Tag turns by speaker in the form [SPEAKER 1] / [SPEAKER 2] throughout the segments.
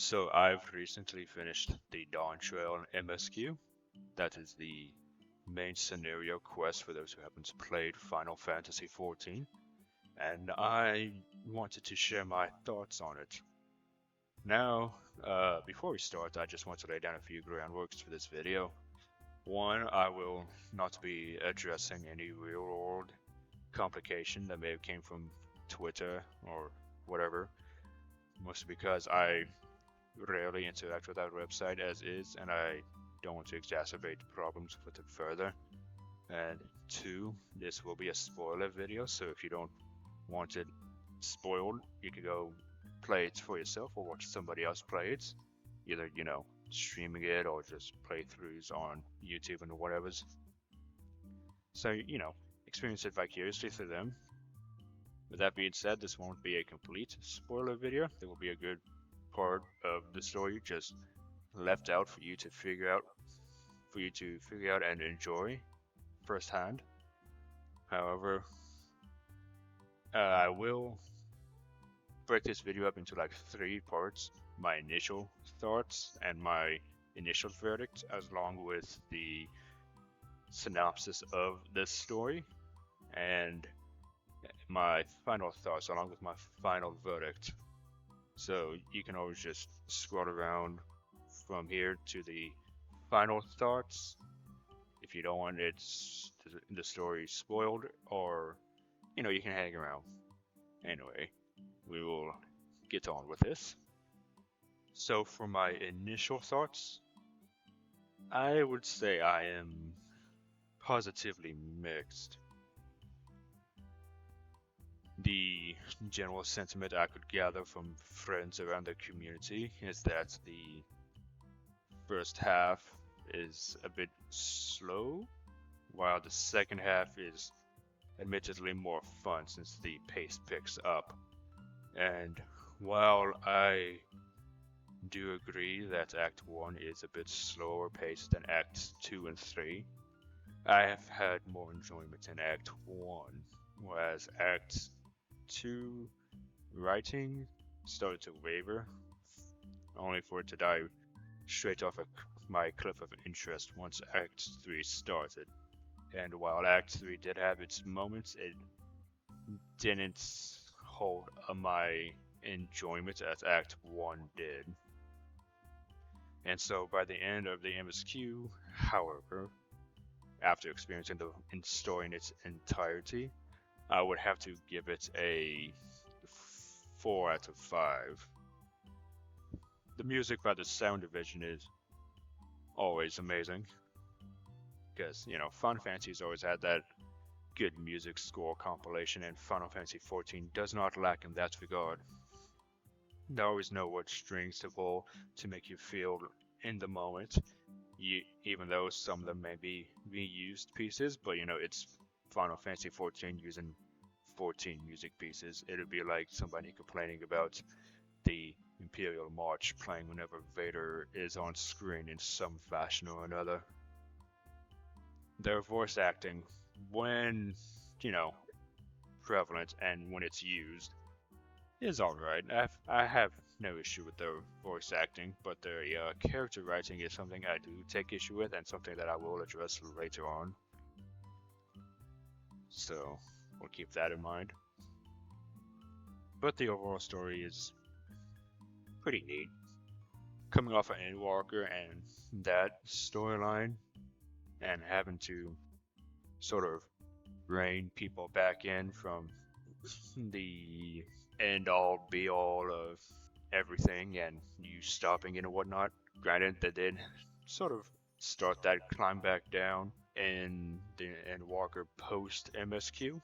[SPEAKER 1] So I've recently finished the Dawntrail MSQ. That is the main scenario quest for those who haven't played Final Fantasy XIV, and I wanted to share my thoughts on it. Now, before we start, I just want to lay down a few groundworks for this video. One, I will not be addressing any real-world complication that may have came from Twitter or whatever, mostly because I rarely interact with that website as is, and I don't want to exacerbate problems with it further. And two, this will be a spoiler video, so if you don't want it spoiled, you can go play it for yourself or watch somebody else play it. Either, streaming it or just playthroughs on YouTube and whatever's. So, experience it vicariously through them. With that being said, this won't be a complete spoiler video. There will be a good part of the story just left out for you to figure out and enjoy firsthand. However, I will break this video up into like 3 parts: my initial thoughts and my initial verdict, along with the synopsis of this story, and my final thoughts along with my final verdict. So you can always just scroll around from here to the final thoughts if you don't want the story spoiled, or you can hang around. Anyway, we will get on with this. So for my initial thoughts, I would say I am positively mixed. The general sentiment I could gather from friends around the community is that the first half is a bit slow, while the second half is admittedly more fun since the pace picks up. And while I do agree that Act 1 is a bit slower paced than Acts 2 and 3, I have had more enjoyment in Act 1, whereas Act 2 writing started to waver, only for it to die straight off my cliff of interest once Act 3 started. And while Act 3 did have its moments, it didn't hold my enjoyment as Act 1 did. And so by the end of the MSQ, however, after experiencing the story in its entirety, I would have to give it a 4 out of 5. The music by the sound division is always amazing, because Final Fantasy's always had that good music score compilation, and Final Fantasy XIV does not lack in that regard. They always know what strings to pull to make you feel in the moment, even though some of them may be reused pieces, but it's Final Fantasy XIV using 14 music pieces. It would be like somebody complaining about the Imperial March playing whenever Vader is on screen in some fashion or another. Their voice acting, when, prevalent and when it's used, is alright. I have no issue with their voice acting, but their character writing is something I do take issue with, and something that I will address later on. So we'll keep that in mind. But the overall story is pretty neat. Coming off of Endwalker and that storyline, and having to sort of rein people back in from the end-all be-all of everything and you stopping it and whatnot. Granted, they did sort of start that climb back down in the Endwalker post MSQ,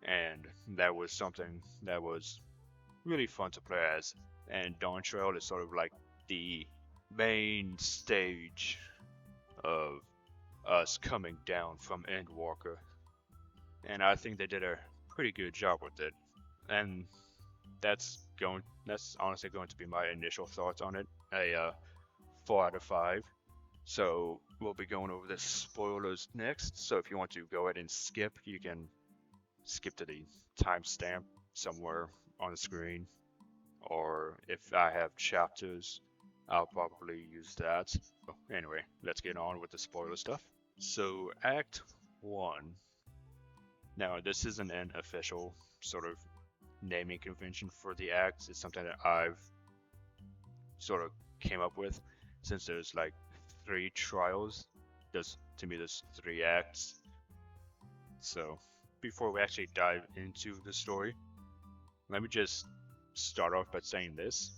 [SPEAKER 1] and that was something that was really fun to play as. And Dawntrail is sort of like the main stage of us coming down from Endwalker, and I think they did a pretty good job with it. And that's honestly going to be my initial thoughts on it. A 4 out of 5. So we'll be going over the spoilers next. So if you want to go ahead and skip, you can skip to the timestamp somewhere on the screen. or if I have chapters, I'll probably use that. Anyway, let's get on with the spoiler stuff. So, Act 1. Now, this isn't an official sort of naming convention for the acts. It's something that I've sort of came up with since there's like 3 trials. To me, there's 3 acts. So, before we actually dive into the story, let me just start off by saying this.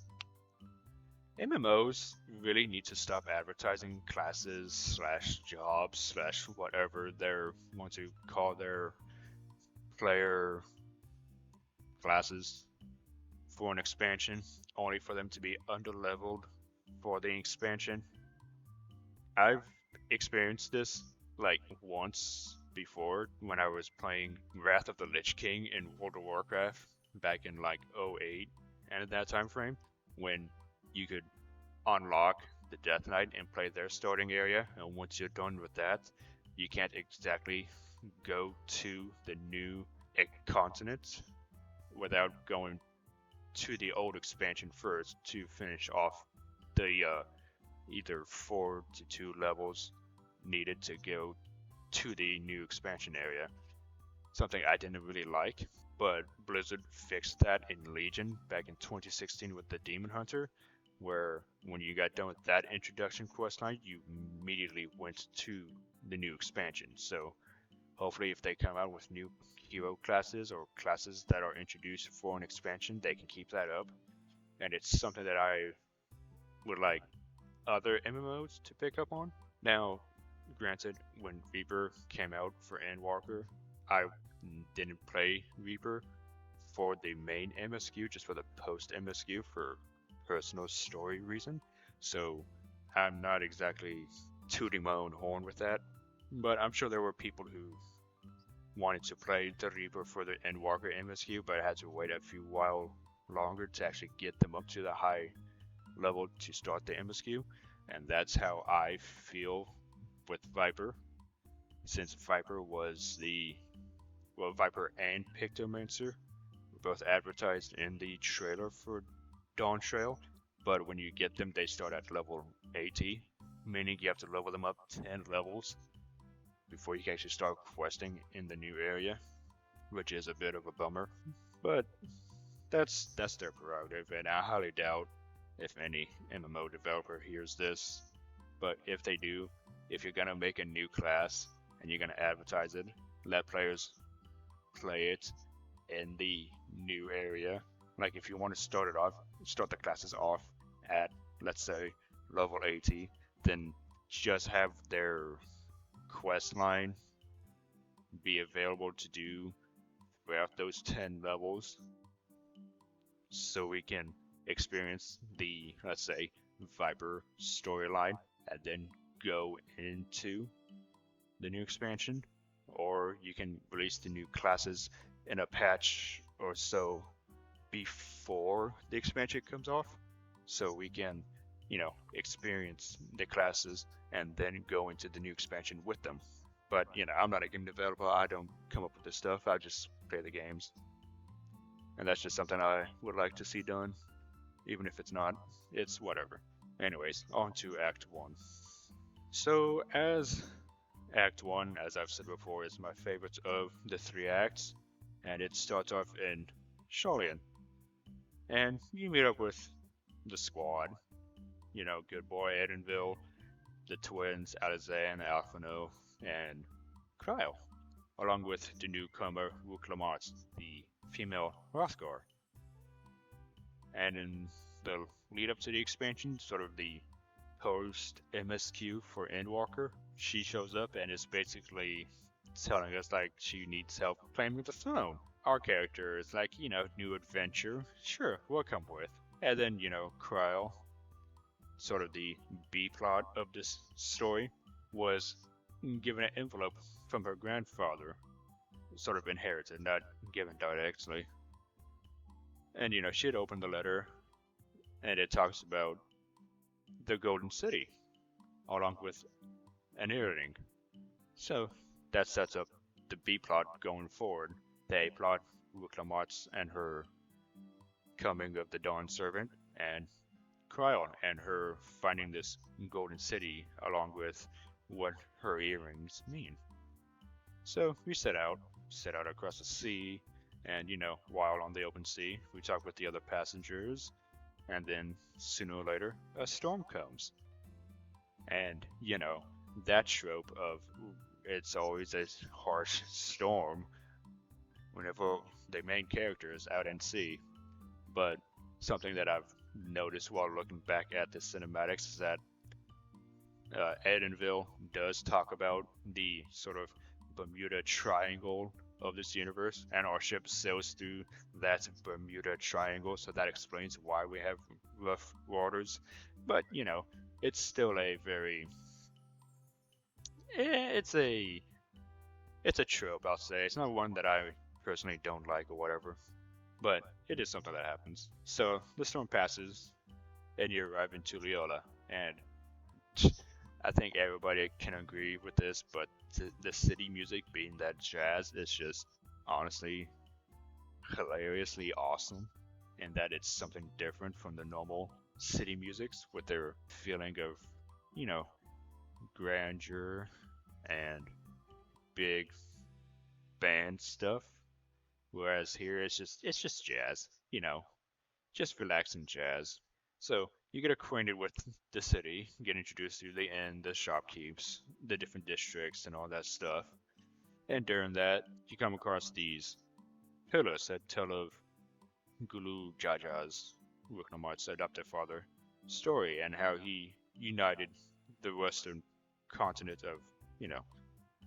[SPEAKER 1] MMOs really need to stop advertising classes slash jobs slash whatever they want to call their player classes for an expansion, only for them to be underleveled for the expansion. I've experienced this like once before when I was playing Wrath of the Lich King in World of Warcraft back in like 08 and at that time frame when you could unlock the Death Knight and play their starting area, and once you're done with that, you can't exactly go to the new continent without going to the old expansion first to finish off the either 4 to 2 levels needed to go to the new expansion area. Something I didn't really like, but Blizzard fixed that in Legion back in 2016 with the Demon Hunter, where when you got done with that introduction questline, you immediately went to the new expansion. So hopefully if they come out with new hero classes or classes that are introduced for an expansion, they can keep that up. And it's something that I would like other MMOs to pick up on. Now, granted, when Reaper came out for Endwalker, I didn't play Reaper for the main MSQ, just for the post MSQ for personal story reason. So I'm not exactly tooting my own horn with that, but I'm sure there were people who wanted to play the Reaper for the Endwalker MSQ, but I had to wait a few while longer to actually get them up to the high level to start the MSQ, and that's how I feel with Viper, since Viper was Viper and Pictomancer were both advertised in the trailer for Dawntrail, but when you get them, they start at level 80, meaning you have to level them up 10 levels before you can actually start questing in the new area, which is a bit of a bummer, but that's their prerogative, and I highly doubt if any MMO developer hears this, but if they do, if you're gonna make a new class and you're gonna advertise it, let players play it in the new area. Like if you want to start the classes off at, let's say, level 80, then just have their quest line be available to do throughout those 10 levels, so we can experience the, let's say, Viper storyline and then go into the new expansion. Or you can release the new classes in a patch or so before the expansion comes off, so we can, experience the classes and then go into the new expansion with them. But, I'm not a game developer, I don't come up with this stuff, I just play the games. And that's just something I would like to see done. Even if it's not, it's whatever. Anyways, on to Act 1. So, as Act 1, as I've said before, is my favorite of the 3 acts, and it starts off in Sholian. And you meet up with the squad, Good Boy Edenville, the twins Alizan, Alphino, and Cryo, along with the newcomer Wuklamarts, the female Hrothgar. And in the lead up to the expansion, sort of the post MSQ for Endwalker, she shows up and is basically telling us like she needs help claiming the throne. Our character is like, new adventure, sure, we'll come with. And then, Cryo, sort of the B plot of this story, was given an envelope from her grandfather, sort of inherited, not given directly. And, she'd opened the letter, and it talks about the Golden City, along with an earring. So, that sets up the B plot going forward. The A plot, Wuklamarts and her coming of the Dawn Servant, and Cryon and her finding this golden city along with what her earrings mean. So we set out across the sea, and while on the open sea, we talk with the other passengers, and then sooner or later, a storm comes. And that trope of it's always a harsh storm whenever the main character is out at sea. But something that I've noticed while looking back at the cinematics is that Edenville does talk about the sort of Bermuda Triangle of this universe, and our ship sails through that Bermuda Triangle, so that explains why we have rough waters. But it's still a very it's a trope, I'll say. It's not one that I personally don't like or whatever, but it is something that happens. So the storm passes, and you arrive in Tuliyola, and I think everybody can agree with this, but the city music being that jazz is just honestly hilariously awesome, in that it's something different from the normal city musics with their feeling of, grandeur and big band stuff. Whereas here it's just jazz, just relaxing jazz. So you get acquainted with the city, get introduced to the inn, the shopkeepers, the different districts, and all that stuff. And during that, you come across these pillars that tell of Gulu Jaja's, Wicklamart's adopted father, story, and how he united the western continent of,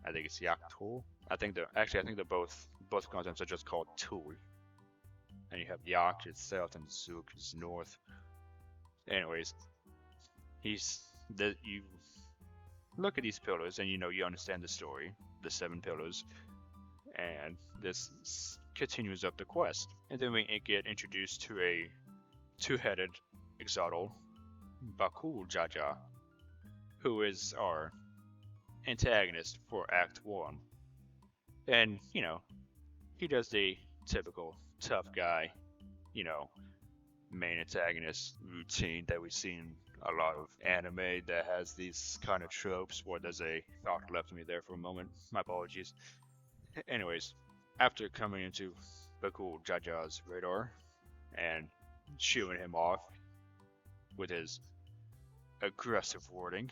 [SPEAKER 1] I think it's Yaktul. I think they're both continents are just called Tul. And you have Yak is south and Zuk is north. Anyways, you look at these pillars and you understand the story, the 7 pillars, and this continues up the quest. And then we get introduced to a 2-headed Exotl, Bakul Jaja, who is our antagonist for Act 1. And, he does the typical tough guy, main antagonist routine that we see in a lot of anime that has these kind of tropes. Where there's a thought left me there for a moment. My apologies. Anyways, after coming into Bakul Jaja's radar and shooing him off with his aggressive wording,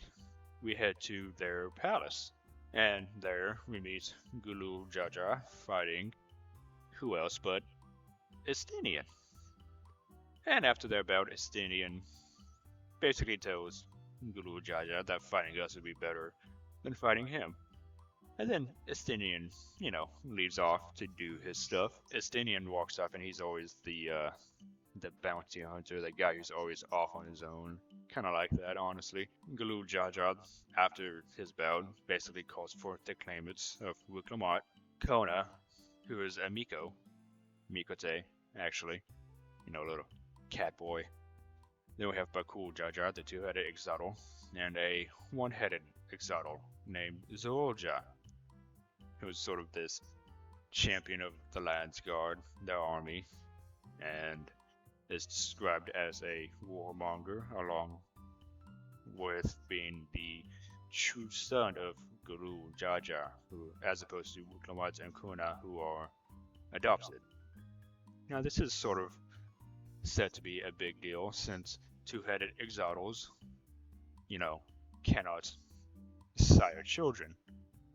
[SPEAKER 1] we head to their palace. And there we meet Gulu Jaja fighting who else but Estinian. And after their bout, Estinian basically tells Gulu Jaja that fighting us would be better than fighting him. And then Estinian, leaves off to do his stuff. Estinian walks off, and he's always the bounty hunter, the guy who's always off on his own. Kind of like that, honestly. Gulu Jaja, after his bout, basically calls forth the claimants of Wiclamart, Kona, who is a Mikote, actually, little cat boy. Then we have Bakul Jaja, the 2-headed Exotl, and a 1-headed Exotl named Zorja, who is sort of this champion of the Landsguard, the army, and is described as a warmonger, along with being the true son of Guru Jaja, who, as opposed to Wicklamat and Kuna, who are adopted. Now, this is sort of said to be a big deal, since 2-headed Exotls, cannot sire children.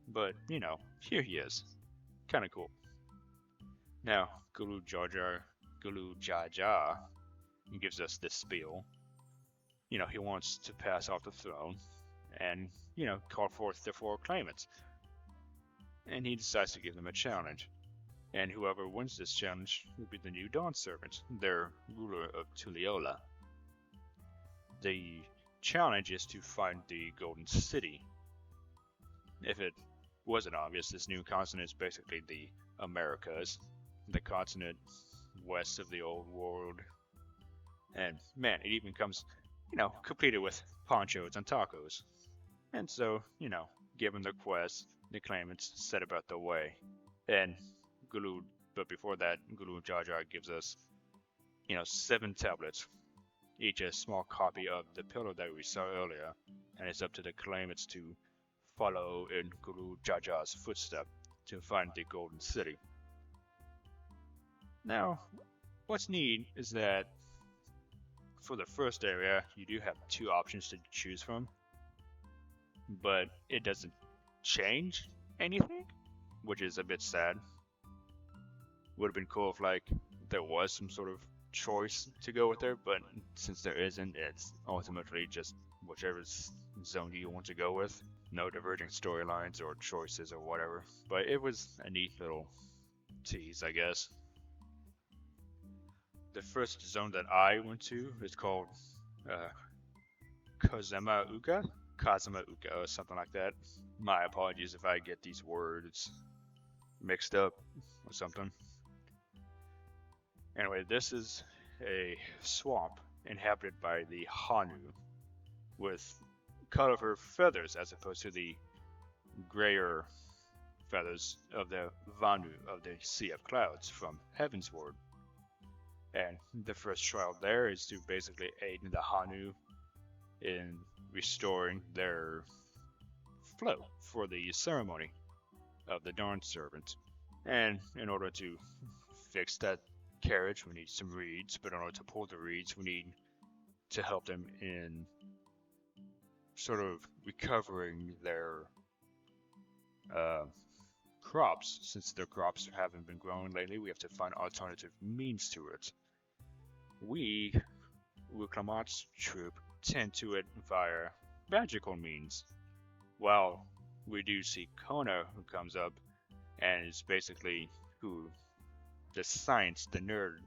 [SPEAKER 1] But, here he is. Kinda cool. Now, Gulu Jaja gives us this spiel. He wants to pass off the throne and, call forth the 4 claimants. And he decides to give them a challenge. And whoever wins this challenge will be the new Dawn Servant, their ruler of Tuliyola. The challenge is to find the Golden City. If it wasn't obvious, this new continent is basically the Americas, the continent west of the old world. And man, it even comes, completed with ponchos and tacos. And so, given the quest, the claimants set about the way. But before that, Gulu Jaja gives us 7 tablets, each a small copy of the pillar that we saw earlier, and it's up to the claimants to follow in Guru Jaja's footsteps to find the Golden City. Now, what's neat is that for the first area, you do have 2 options to choose from, but it doesn't change anything, which is a bit sad. Would have been cool if there was some sort of choice to go with there, but since there isn't, it's ultimately just whichever zone you want to go with. No diverging storylines or choices or whatever, but it was a neat little tease, I guess. The first zone that I went to is called Kazuma Uka, or something like that. My apologies if I get these words mixed up or something. Anyway, this is a swamp inhabited by the Hanu, with colorful feathers as opposed to the grayer feathers of the Vanu of the Sea of Clouds from Heavensward. And the first trial there is to basically aid the Hanu in restoring their flow for the ceremony of the Dawn Servant. And in order to fix that carriage, we need some reeds, but in order to pull the reeds, we need to help them in sort of recovering their crops. Since their crops haven't been growing lately, we have to find alternative means to it. We, Wuklamat's troop, tend to it via magical means. While we do see Kona, who comes up and is basically the science, the nerd,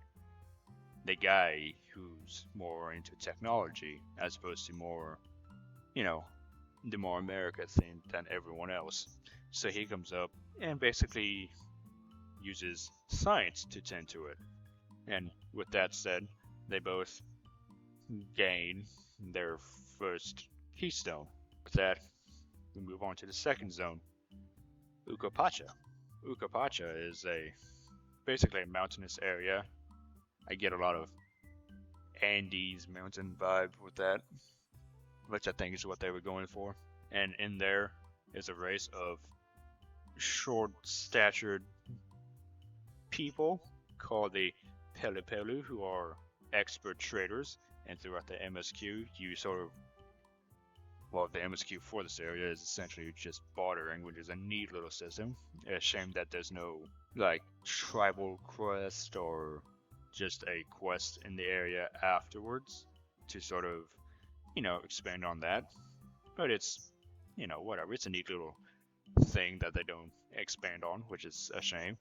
[SPEAKER 1] the guy who's more into technology as opposed to more, the more America thing than everyone else. So he comes up and basically uses science to tend to it. And with that said, they both gain their first keystone. With that, we move on to the second zone, Ukapacha. Ukapacha is basically a mountainous area. I get a lot of Andes mountain vibe with that, which I think is what they were going for. And in there is a race of short-statured people called the Pelupelu, who are expert traders. And throughout the MSQ, you the MSQ for this area is essentially just bartering, which is a neat little system. It's a shame that there's no tribal quest or just a quest in the area afterwards to sort of, expand on that. But it's, whatever. It's a neat little thing that they don't expand on, which is a shame.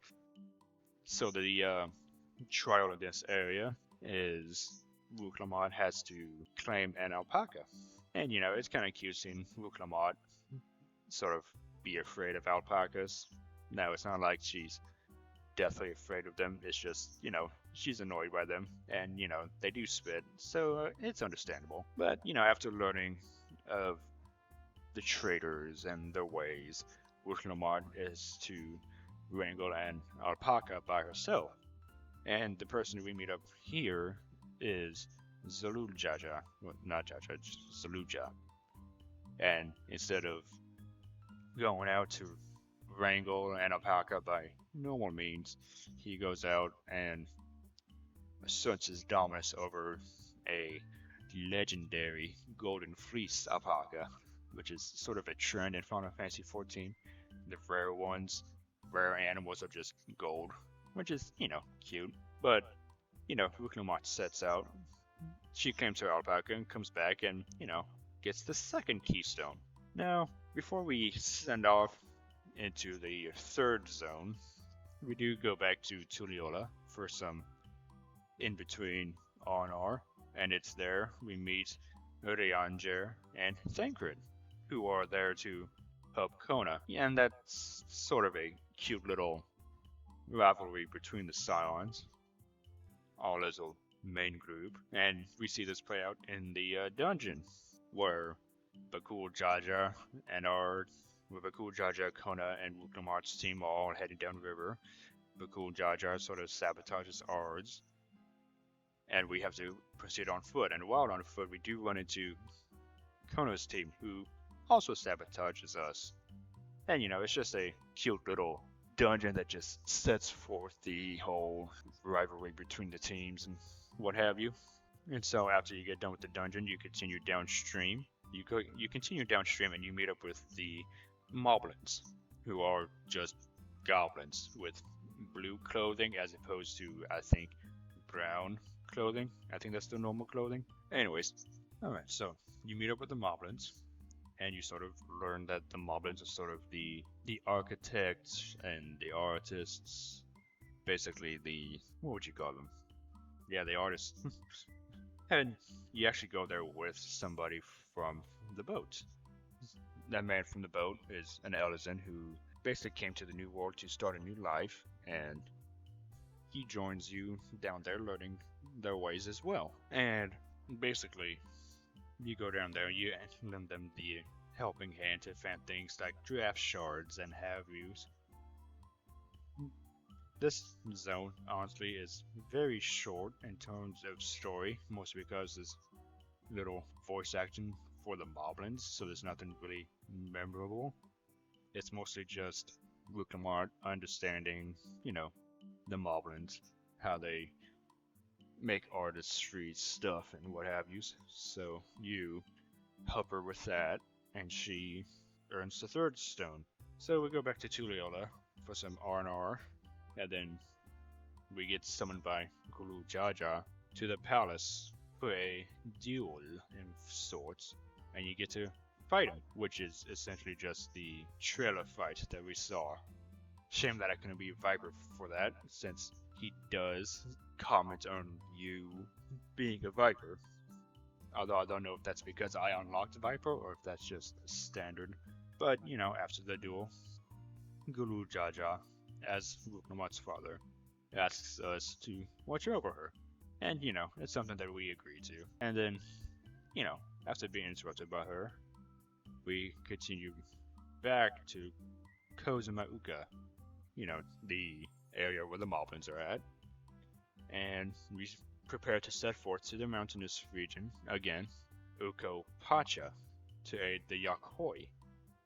[SPEAKER 1] So the trial of this area is Wuklamat has to claim an alpaca. And, it's kind of cute seeing Wuklamat sort of be afraid of alpacas. No, it's not like she's deathly afraid of them. It's just, she's annoyed by them. And, they do spit. So it's understandable. But, after learning of the traders and their ways, Wuklamat is to wrangle an alpaca by herself. And the person we meet up here is Zaluljaja, well, not Jaja, just Zaluja. And instead of going out to wrangle an alpaca by normal means, he goes out and asserts his dominance over a legendary golden fleece alpaca, which is sort of a trend in Final Fantasy XIV. The rare animals are just gold, which is, cute. But, Wuklamat sets out. She claims her alpaca and comes back and, gets the second keystone. Now, before we send off into the third zone, we do go back to Tuliola for some in-between R&R, and it's there we meet Urianger and Thancred, who are there to help Kona. And that's sort of a cute little rivalry between the Scions, all as a main group, and we see this play out in the dungeon, where Bakul Jaja Kona, and Wuklamat's team are all heading down the river. Bakul Jaja sort of sabotages ours, and we have to proceed on foot. And while on foot, we do run into Kono's team, who also sabotages us. And it's just a cute little dungeon that just sets forth the whole rivalry between the teams and what have you. And so after you get done with the dungeon, you continue downstream. You continue downstream and you meet up with the Moblins, who are just goblins with blue clothing as opposed to, I think, brown clothing. I think that's the normal clothing. Anyways, alright, so you meet up with the Moblins, and you sort of learn that the Moblins are sort of the architects and the artists, basically what would you call them? Yeah, the artists. And you actually go there with somebody from the boat. That man from the boat is an Elysian who basically came to the New World to start a new life, and he joins you down there learning their ways as well. And basically, you go down there, you lend them the helping hand to find things like draft shards and have-yous. This zone, honestly, is very short in terms of story, mostly because there's little voice acting for the Moblins, so there's nothing really memorable. It's mostly just Rukamart understanding, the Moblins, how they make artistry stuff and what have you. So you help her with that, and she earns the third stone. So we go back to Tuliyola for some R&R, and then we get summoned by Gulu Jaja to the palace for a duel in sorts, and you get to fight him, which is essentially just the trailer fight that we saw. Shame that I couldn't be Viper for that, since he does comment on you being a Viper. Although I don't know if that's because I unlocked Viper or if that's just standard. But, after the duel, Gulu Jaja, as Rukamat's father, asks us to watch over her. And, it's something that we agree to. And then, after being interrupted by her, we continue back to Kozumauka, the area where the Moblins are at. And we prepare to set forth to the mountainous region, again, Uko Pacha, to aid the Yakhoi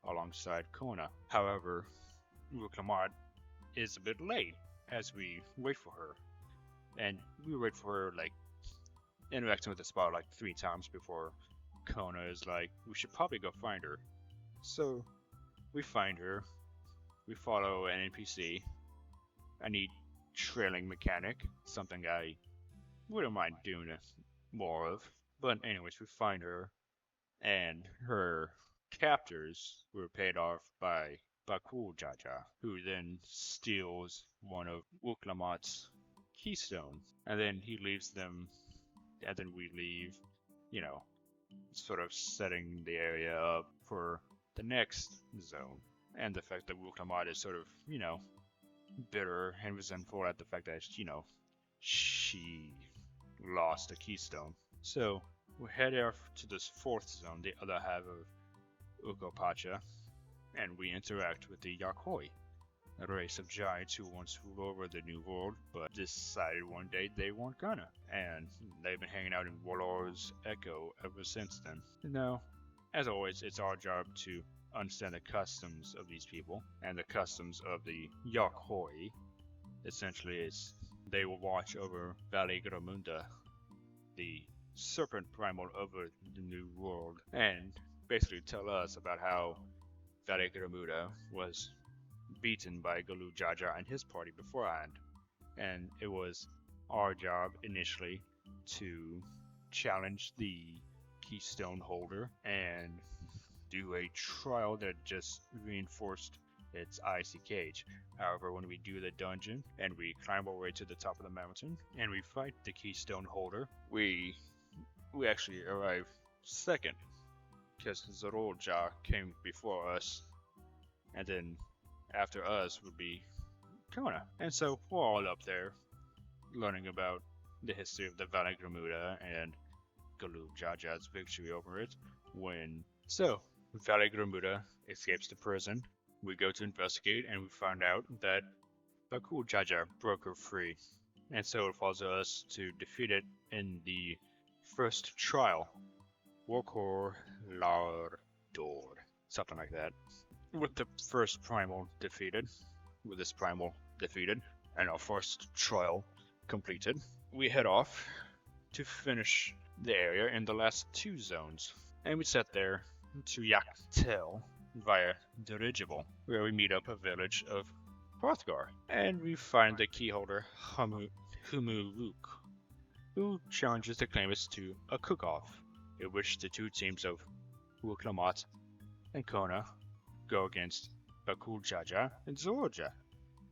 [SPEAKER 1] alongside Kona. However, Rukamart is a bit late as we wait for her. And we wait for her, interacting with the spot 3 times before Kona is like, we should probably go find her. So, we find her, we follow an NPC, a neat trailing mechanic, something I wouldn't mind doing more of. But anyways, we find her, and her captors were paid off by Bakul Jaja, who then steals one of Wuklamat's keystone, and then he leaves them, and then we leave, sort of setting the area up for the next zone. And the fact that Wuklamat is sort of, bitter and resentful at the fact that, she lost a keystone. So, we head off to this 4th zone, the other half of Ukopacha, and we interact with the Yakhoi, a race of giants who once ruled over the New World, but decided one day they weren't gonna, and they've been hanging out in Walor's Echo ever since then. Now, as always, it's our job to understand the customs of these people, and the customs of the Yakhoi, essentially, is they will watch over Valley Gramunda, the serpent primal over the New World, and basically tell us about how Valley Gramunda was beaten by Gulu Jaja and his party beforehand. And it was our job initially to challenge the Keystone Holder and do a trial that just reinforced its icy cage. However, when we do the dungeon and we climb our way to the top of the mountain and we fight the Keystone Holder, we actually arrive second, because Zorolja came before us, and then after us would be Kona. And so we're all up there learning about the history of the Valley Gramunda and Gulu Jaja's victory over it. So Valley Gramunda escapes the prison. We go to investigate and we find out that Bakul Jaja broke her free. And so it falls to us to defeat it in the first trial. Wokor Lardor. Something like that. With the first primal defeated, and our first trial completed, we head off to finish the area in the last two zones. And we set there to Yaktel via dirigible, where we meet up a village of Hrothgar, and we find the keyholder Humuruk, who challenges the claimants to a cook-off, in which the two teams of Wuklamat and Kona go against Bakul Jaja and Zorja,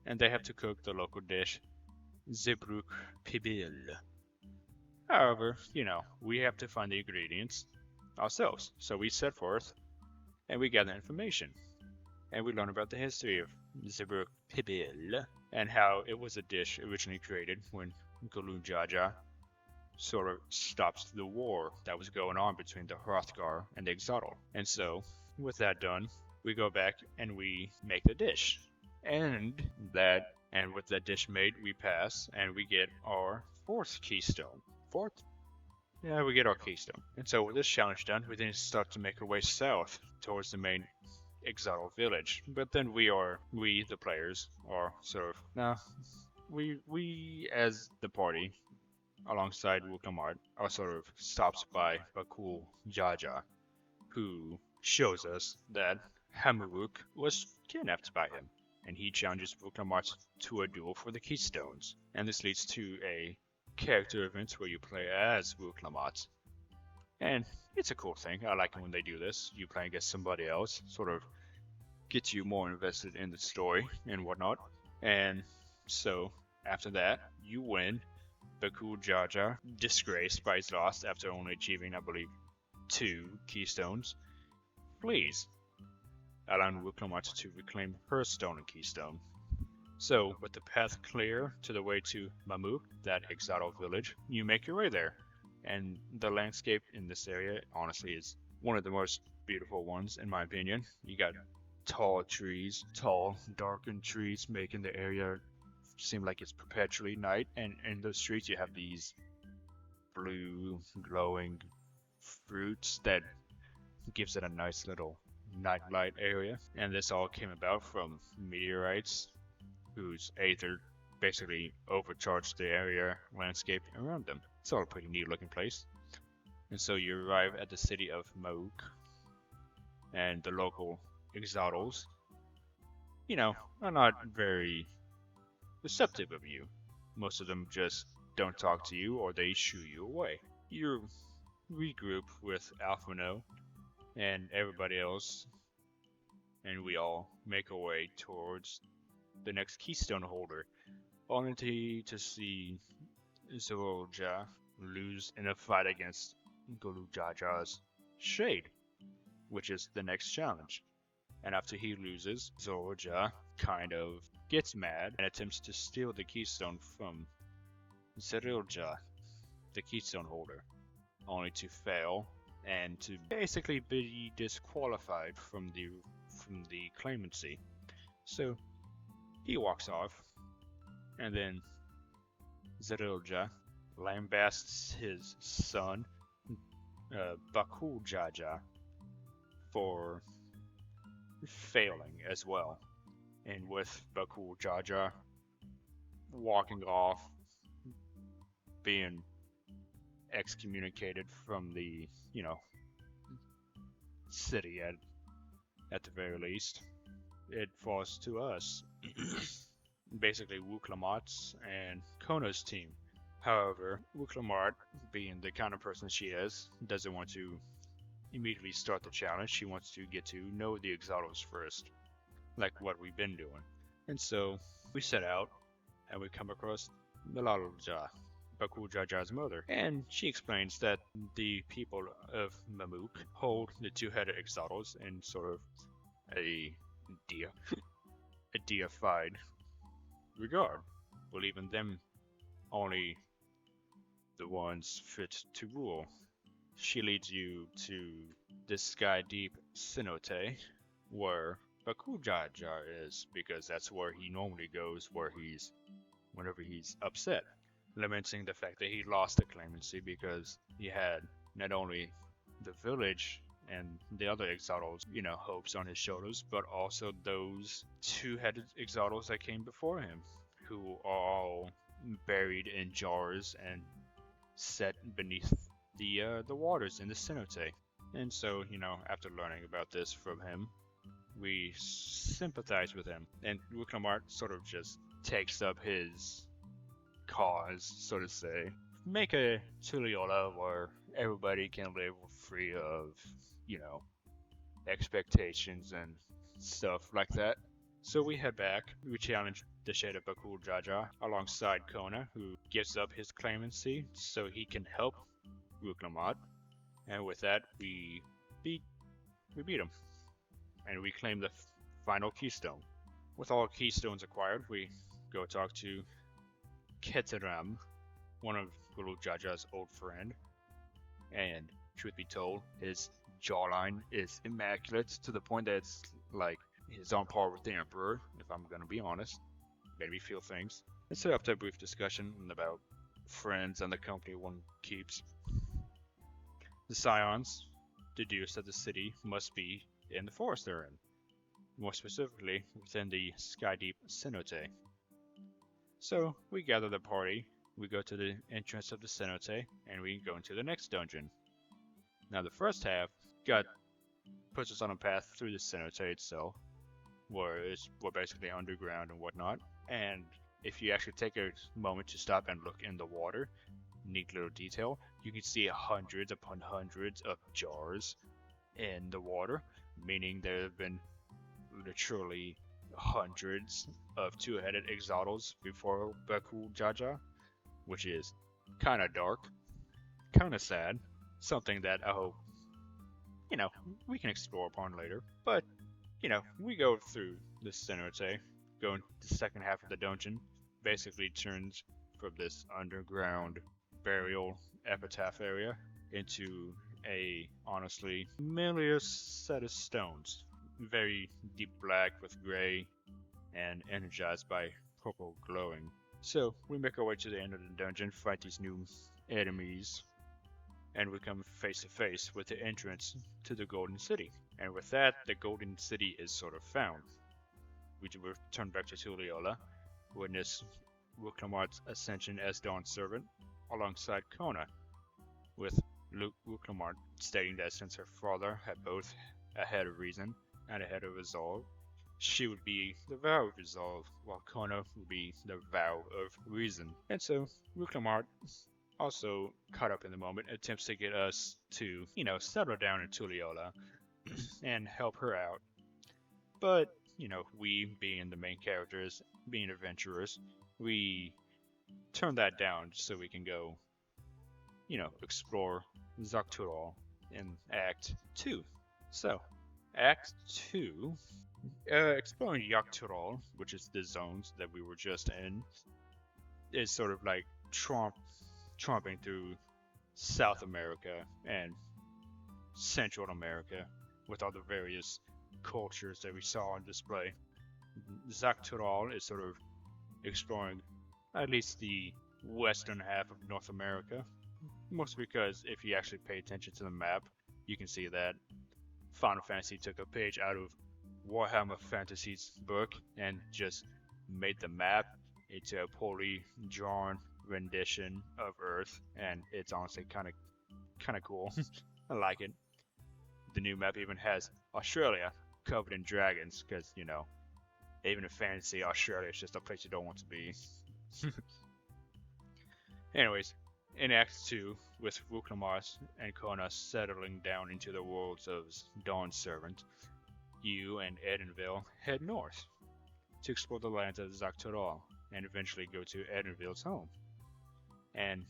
[SPEAKER 1] and they have to cook the local dish Zebruk Pibil. However, we have to find the ingredients ourselves, so we set forth and we gather information, and we learn about the history of Zebruk Pibil and how it was a dish originally created when Golun Jaja sort of stops the war that was going on between the Hrothgar and the Exotl. And so, with that done, we go back and we make the dish. And with that dish made, we pass and we get our fourth keystone. Yeah, we get our keystone. And so with this challenge done, we then start to make our way south towards the main Exotl village. But then we, the players, are sort of, we as the party, alongside Wukamart, are sort of stopped by Bakul Jaja, who shows us that Hamuruk was kidnapped by him, and he challenges Wukamart to a duel for the Keystones. And this leads to a character event where you play as Wukamart. And it's a cool thing. I like it when they do this. You play against somebody else, sort of gets you more invested in the story and whatnot. And so, after that, you win. Bakul Jaja, disgraced by his loss after only achieving, I believe, 2 keystones, flees, allowing Wuklamat to reclaim her stolen keystone. So, with the path clear to the way to Mamuk, that Exotl village, you make your way there. And the landscape in this area, honestly, is one of the most beautiful ones, in my opinion. You got tall, darkened trees, making the area seem like it's perpetually night, and in those streets you have these blue glowing fruits that gives it a nice little nightlight area. And this all came about from meteorites whose aether basically overcharged the area landscape around them. It's all a pretty neat looking place. And so you arrive at the city of Mauk, and the local Exotls, are not very receptive of you. Most of them just don't talk to you, or they shoo you away. You regroup with Alphino and everybody else, and we all make our way towards the next keystone holder, only to see Zorja lose in a fight against Golu Jaja's Shade, which is the next challenge. And after he loses, Zorja kind of gets mad and attempts to steal the keystone from Zerilja, the keystone holder, only to fail and to basically be disqualified from the claimancy. So he walks off, and then Zerilja lambasts his son, Bakul Jaja, for failing as well. And with Bakul Jaja walking off, being excommunicated from the, city at the very least, it falls to us. Basically Wuklamat's and Kona's team. However, Wuklamat, being the kind of person she is, doesn't want to immediately start the challenge. She wants to get to know the Exotls first, like what we've been doing. And so we set out, and we come across Melalja, Bakul Jaja's mother, and she explains that the people of Mamuk hold the two-headed Exotls in sort of a deified regard, believing them only the ones fit to rule. She leads you to the sky deep cenote, where Bakul Jaja is, because that's where he normally goes whenever he's upset. lamenting the fact that he lost the claimancy because he had not only the village and the other Exodals, hopes on his shoulders, but also those two-headed Exodals that came before him, who are all buried in jars and set beneath the waters in the cenote. And so, after learning about this from him, we sympathize with him, and Wuklamart sort of just takes up his cause, so to say. Make a Tuliola where everybody can live free of, you know, expectations and stuff like that. So we head back. We challenge the Shade of Bakul Jaja alongside Kona, who gives up his claimancy so he can help Ruklamat. And with that, we beat him, and we claim the final keystone. With all keystones acquired, we go talk to Keteram, one of Guru Jaja's old friend, and truth be told, his jawline is immaculate to the point that it's like he's on par with the Emperor, if I'm gonna be honest. Made me feel things. And so after a brief discussion about friends and the company one keeps, the Scions deduce that the city must be in the forest they're in, more specifically within the Skydeep cenote. So we gather the party, we go to the entrance of the cenote, and we go into the next dungeon. Now the first half puts us on a path through the cenote itself, where we're basically underground and whatnot. And if you actually take a moment to stop and look in the water, neat little detail, you can see hundreds upon hundreds of jars in the water, meaning there have been literally hundreds of two-headed Exodals before Bakul Jaja, which is kind of dark, kind of sad, something that I hope, we can explore upon later. But, we go through the cenote, go into the second half of the dungeon, basically turns from this underground burial epitaph area into a honestly familiar set of stones, very deep black with gray and energized by purple glowing. So we make our way to the end of the dungeon, fight these new enemies, and we come face to face with the entrance to the Golden City. And with that, the Golden City is sort of found. We return back to Tuliola, witness Wuklamart's ascension as Dawn's servant, alongside Kona, with Wuklamart stating that since her father had both a head of reason and a head of resolve, she would be the vow of resolve, while Kona would be the vow of reason. And so Wuklamart, also caught up in the moment, attempts to get us to, settle down in Tuliola and help her out. But, we being the main characters, being adventurers, we turn that down so we can go, explore Zaktural in Act 2. So, Act 2, exploring Yaktural, which is the zones that we were just in, is sort of like tromping through South America and Central America with all the various cultures that we saw on display. Zaktural is sort of exploring at least the western half of North America, mostly because if you actually pay attention to the map, you can see that Final Fantasy took a page out of Warhammer Fantasy's book and just made the map into a poorly drawn rendition of Earth, and it's honestly kind of cool. I like it. The new map even has Australia covered in dragons, because even in fantasy, Australia is just a place you don't want to be. Anyways, in Act 2, with Wuklamart and Kona settling down into the worlds of Dawn's servant, you and Edenville head north to explore the lands of Zaktural and eventually go to Edenville's home. And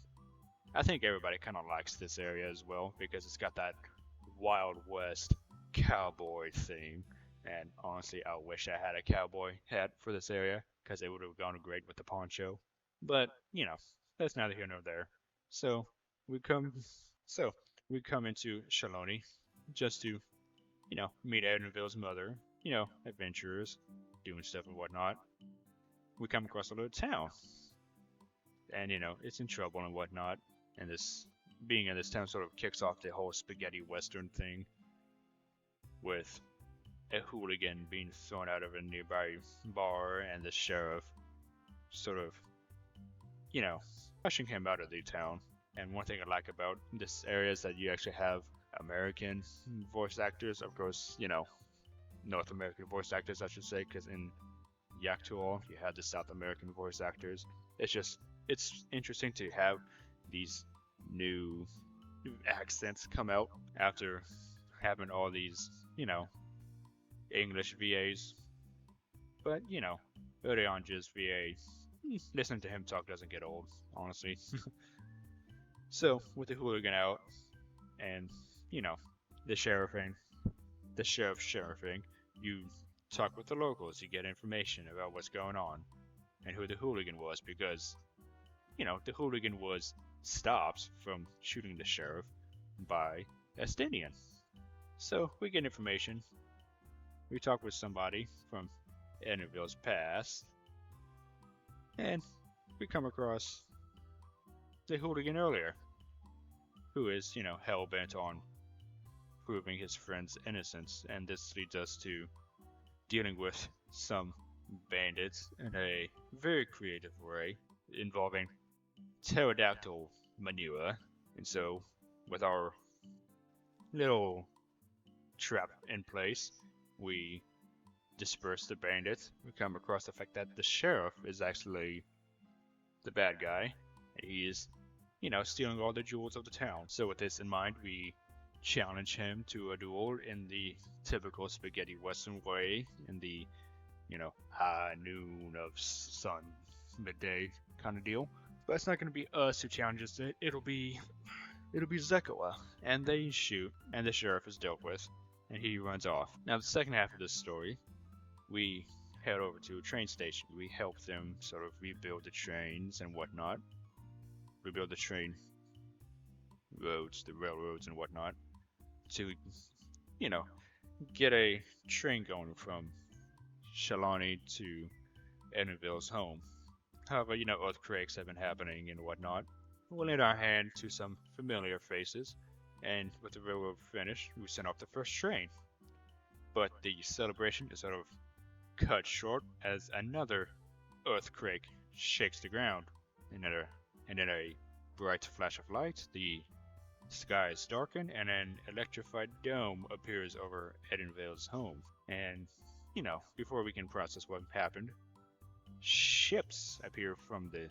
[SPEAKER 1] I think everybody kind of likes this area as well because it's got that Wild West cowboy theme. And honestly, I wish I had a cowboy hat for this area because it would have gone great with the poncho. But, that's neither here nor there. So we come into Shaloni just to, meet Edenville's mother, adventurers, doing stuff and whatnot. We come across a little town. and it's in trouble and whatnot. And this being in this town sort of kicks off the whole spaghetti western thing, with a hooligan being thrown out of a nearby bar, and the sheriff sort of, pushing him out of the town. And one thing I like about this area is that you actually have American voice actors, of course, North American voice actors, I should say, because in Yaktual you had the South American voice actors. It's interesting to have these new accents come out after having all these, English VAs. But, early on, just VA, listening to him talk doesn't get old, honestly. So, with the hooligan out, and, the sheriffing, sheriffing, you talk with the locals, you get information about what's going on, and who the hooligan was, because, the hooligan was stopped from shooting the sheriff by Estinian. So, we get information. We talk with somebody from Edinville's past, and we come across the hooligan earlier, who is, hell-bent on proving his friend's innocence, and this leads us to dealing with some bandits in a very creative way, involving pterodactyl manure. And so, with our little trap in place, we disperse the bandits. We come across the fact that the sheriff is actually the bad guy. He is, stealing all the jewels of the town. So with this in mind, we challenge him to a duel in the typical spaghetti western way, in the, high noon of sun, midday kind of deal. But it's not going to be us who challenges it. It'll be Zekoa. And they shoot, and the sheriff is dealt with, and he runs off. Now the second half of this story, we head over to a train station. We help them sort of rebuild the trains and whatnot. Rebuild the train roads, the railroads and whatnot, to, get a train going from Shalani to Edinville's home. However, earthquakes have been happening and whatnot. We'll lend our hand to some familiar faces, and with the railroad finished, we send off the first train. But the celebration is sort of cut short as another earthquake shakes the ground. And in a bright flash of light, the skies darken, and an electrified dome appears over Edinville's home. And, before we can process what happened, ships appear from the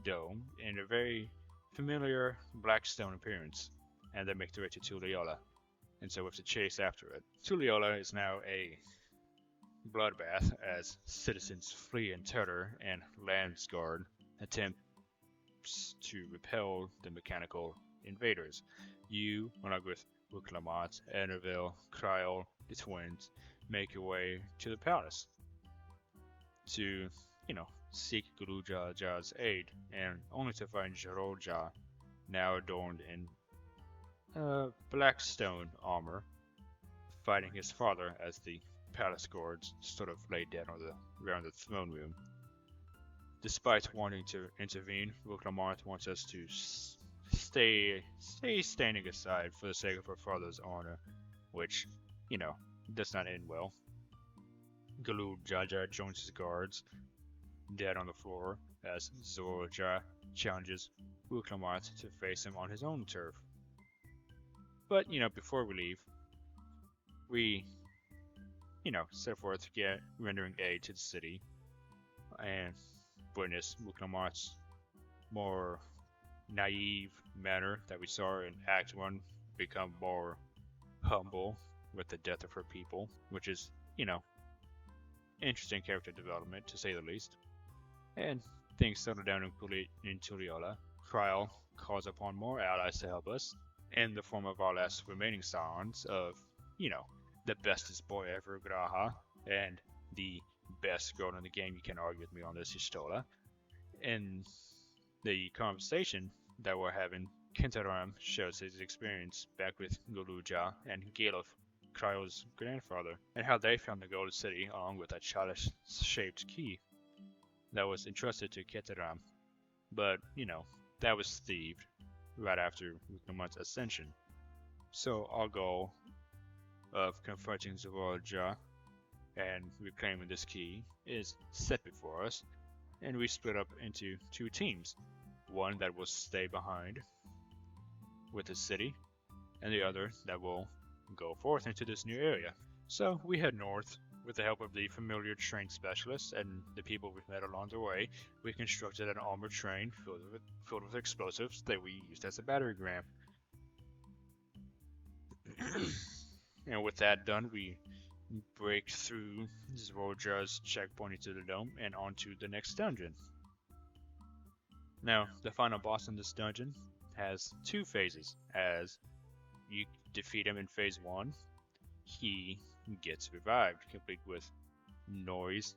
[SPEAKER 1] dome in a very familiar black stone appearance, and they make their way to Tulliola. And so with the chase after it, Tulliola is now a bloodbath as citizens flee in terror, and Landsguard attempts to repel the mechanical invaders. You, along with Wuklamat, Edinville, Kryl, the twins, make your way to the palace to, seek Guluja's aid, and only to find Jeroja now adorned in black stone armor, fighting his father as the palace guards sort of lay dead around the throne room. Despite wanting to intervene, Wuklamat wants us to stay standing aside for the sake of her father's honor, which, does not end well. Galul Jaja joins his guards, dead on the floor, as Zoroja challenges Wuklamat to face him on his own turf. But, before we leave, we, set forth to get rendering aid to the city, and witness Wuklamat's more naive manner that we saw in Act 1 become more humble with the death of her people, which is, interesting character development, to say the least. And things settle down in Tulliola. Kryl calls upon more allies to help us, in the form of our last remaining scions of, the bestest boy ever, Graha, and the best girl in the game. You can't argue with me on this, Yistola. In the conversation that we're having, Kintaram shares his experience back with Guluja and Galuf, Kryl's grandfather, and how they found the Golden City along with a chalice-shaped key that was entrusted to Kintaram but that was thieved right after Wickerman's ascension. So our goal of confronting Zawarja and reclaiming this key is set before us, and we split up into two teams. One that will stay behind with the city, and the other that will go forth into this new area. So we head north. With the help of the familiar train specialists and the people we've met along the way, we constructed an armored train filled with explosives that we used as a battering ram. And with that done, we break through Zvorja's checkpoint into the dome and onto the next dungeon. Now, the final boss in this dungeon has two phases. As you defeat him in phase 1, he gets revived, complete with noise,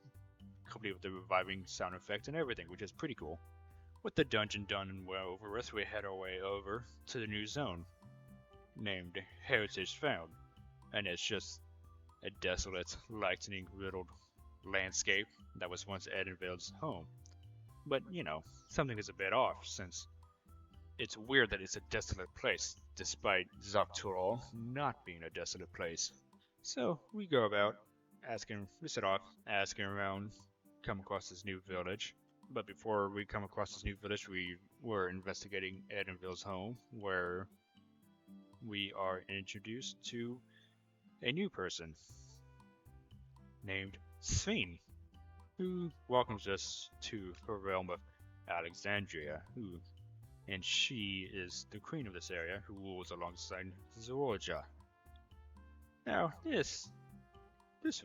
[SPEAKER 1] complete with the reviving sound effect and everything, which is pretty cool. With the dungeon done and well over with, we head our way over to the new zone, named Heritage Found, and it's just a desolate, lightning-riddled landscape that was once Edenville's home. But, something is a bit off, since it's weird that it's a desolate place, despite Zaktural not being a desolate place. So we go about we set off asking around, come across this new village. But before we come across this new village, we were investigating Edenville's home, where we are introduced to a new person named Sphene, who welcomes us to her realm of Alexandria, and she is the queen of this area, who rules alongside Zorja. Now, this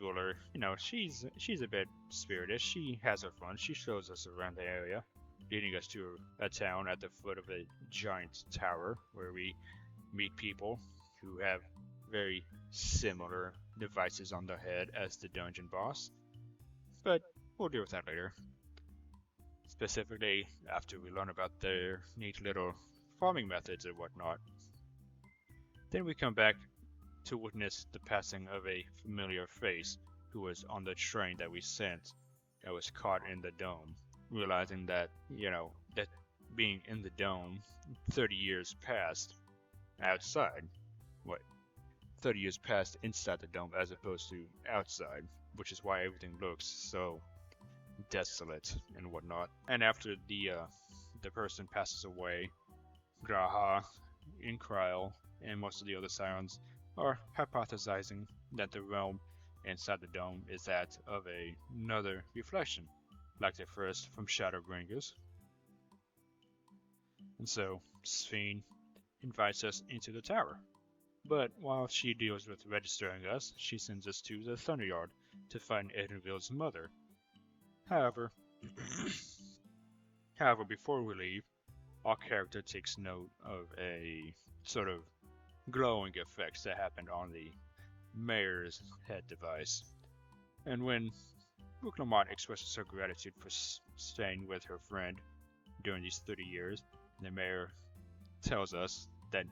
[SPEAKER 1] ruler, she's a bit spirited. She has her fun. She shows us around the area, leading us to a town at the foot of a giant tower, where we meet people who have very similar devices on their head as the dungeon boss. But we'll deal with that later. Specifically, after we learn about their neat little farming methods and whatnot. Then we come back to witness the passing of a familiar face who was on the train that we sent that was caught in the dome. Realizing that, that being in the dome, 30 years passed outside. 30 years passed inside the dome as opposed to outside, which is why everything looks so desolate and whatnot. And after the person passes away, Graha, Inkrile, and most of the other Scions are hypothesizing that the realm inside the dome is that of another reflection, like the first from Shadowbringers. And so, Sphene invites us into the tower. But while she deals with registering us, she sends us to the Thunderyard to find Edenville's mother. However, before we leave, our character takes note of a sort of glowing effects that happened on the mayor's head device. And when Wuklamot expresses her gratitude for staying with her friend during these 30 years, the mayor tells us that,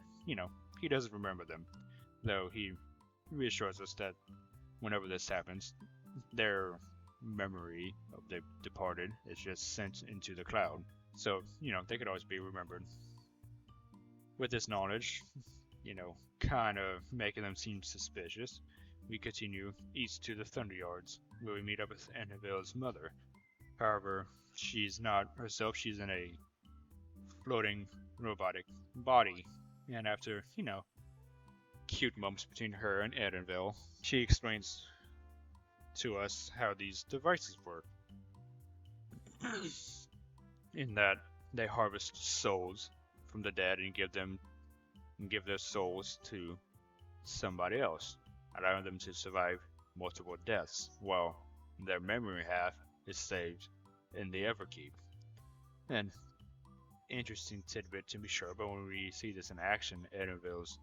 [SPEAKER 1] he doesn't remember them, though he reassures us that whenever this happens, their memory of the departed is just sent into the cloud. So, they could always be remembered. With this knowledge, kind of making them seem suspicious, we continue east to the Thunderyards, where we meet up with Annabelle's mother. However, she's not herself, she's in a floating robotic body, and after, cute moments between her and Edenville, she explains to us how these devices work. In that they harvest souls from the dead and give their souls to somebody else, allowing them to survive multiple deaths, while their memory half is saved in the Everkeep. And interesting tidbit to be sure, but when we see this in action, Edenville's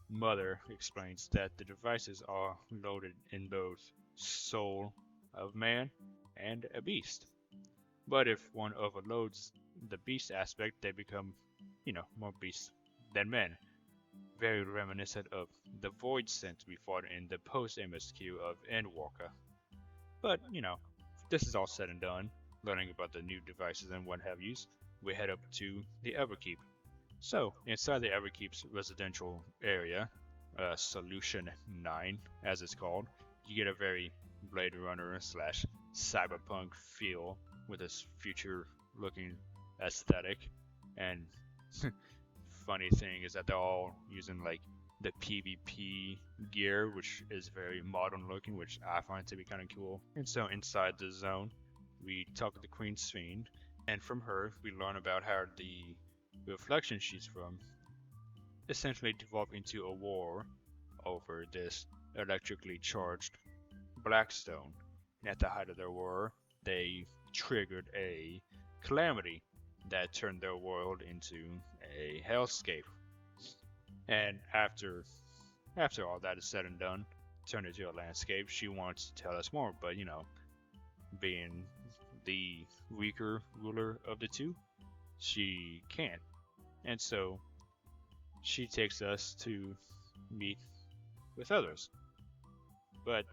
[SPEAKER 1] mother explains that the devices are loaded in both soul of man and a beast. But if one overloads the beast aspect, they become, more beasts than men. Very reminiscent of the Void Scent we fought in the post-MSQ of Endwalker. But, this is all said and done. learning about the new devices and what have yous, we head up to the Everkeep. So, inside the Everkeep's residential area, Solution 9, as it's called, you get a very Blade Runner slash cyberpunk feel with this future looking aesthetic. And funny thing is that they're all using like the PvP gear, which is very modern looking, which I find to be kind of cool. And so inside the zone, we talk to the Queen Fiend, and from her, we learn about how the reflection she's from essentially developed into a war over this electrically charged Blackstone. And at the height of their war, they triggered a calamity that turned their world into a hellscape. And after all that is said and done, turned into a landscape, she wants to tell us more, but being the weaker ruler of the two, she can't. And so she takes us to meet with others. But,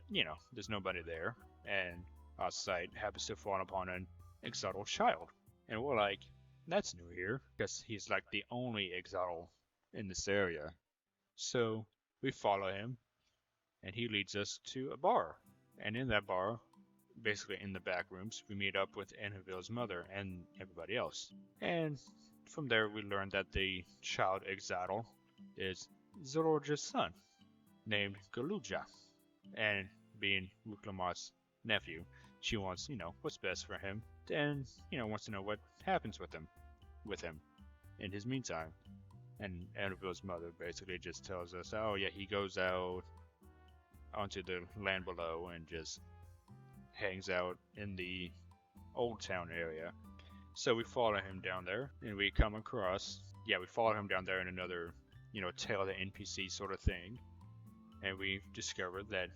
[SPEAKER 1] there's nobody there, and our sight happens to fall upon an exotic child. And we're like, that's new here, because he's like the only exotic in this area. So we follow him, and he leads us to a bar. And in that bar, basically in the back rooms, we meet up with Annabelle's mother and everybody else. And from there, we learn that the child exotic is Zororja's son, named Galuja. And being Wuklamar's nephew, she wants, what's best for him, and, wants to know what happens with him in his meantime. And Annabelle's mother basically just tells us, oh yeah, he goes out onto the land below and just hangs out in the old town area. So we follow him down there, and we come across, we follow him down there in another, tail of the NPC sort of thing. And we discover that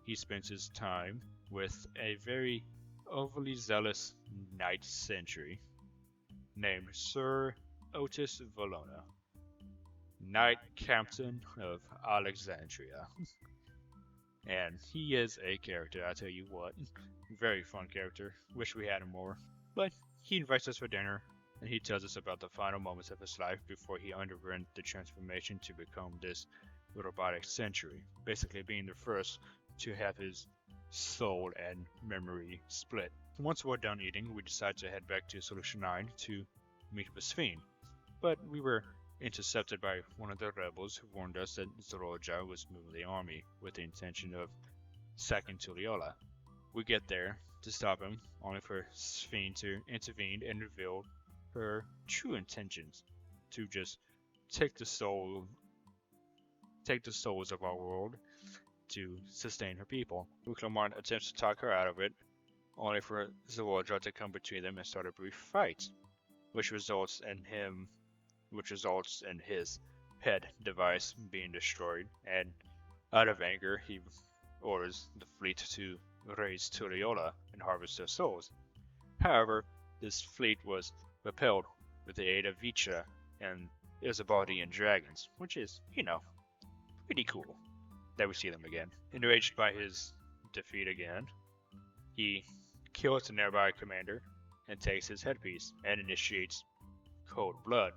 [SPEAKER 1] he spends his time with a very overly zealous knight sentry named Sir Otis Valona, Knight Captain of Alexandria. And he is a character, I tell you what. Very fun character. Wish we had him more. But he invites us for dinner, and he tells us about the final moments of his life before he underwent the transformation to become this robotic sentry, basically being the first to have his soul and memory split. Once we're done eating, we decide to head back to Solution 9 to meet with Sphene. But we were intercepted by one of the rebels who warned us that Zororja was moving the army with the intention of sacking Tuliyola. We get there to stop him, only for Sphene to intervene and reveal her true intentions to just take the souls of our world to sustain her people. Wuklamar attempts to talk her out of it, only for Zororja to come between them and start a brief fight, which results in his head device being destroyed, and out of anger, he orders the fleet to raise Tuliyola and harvest their souls. However, this fleet was repelled with the aid of Vicha and Isabardian dragons, which is, pretty cool that we see them again. Enraged by his defeat again, he kills the nearby commander and takes his headpiece and initiates Cold Blood,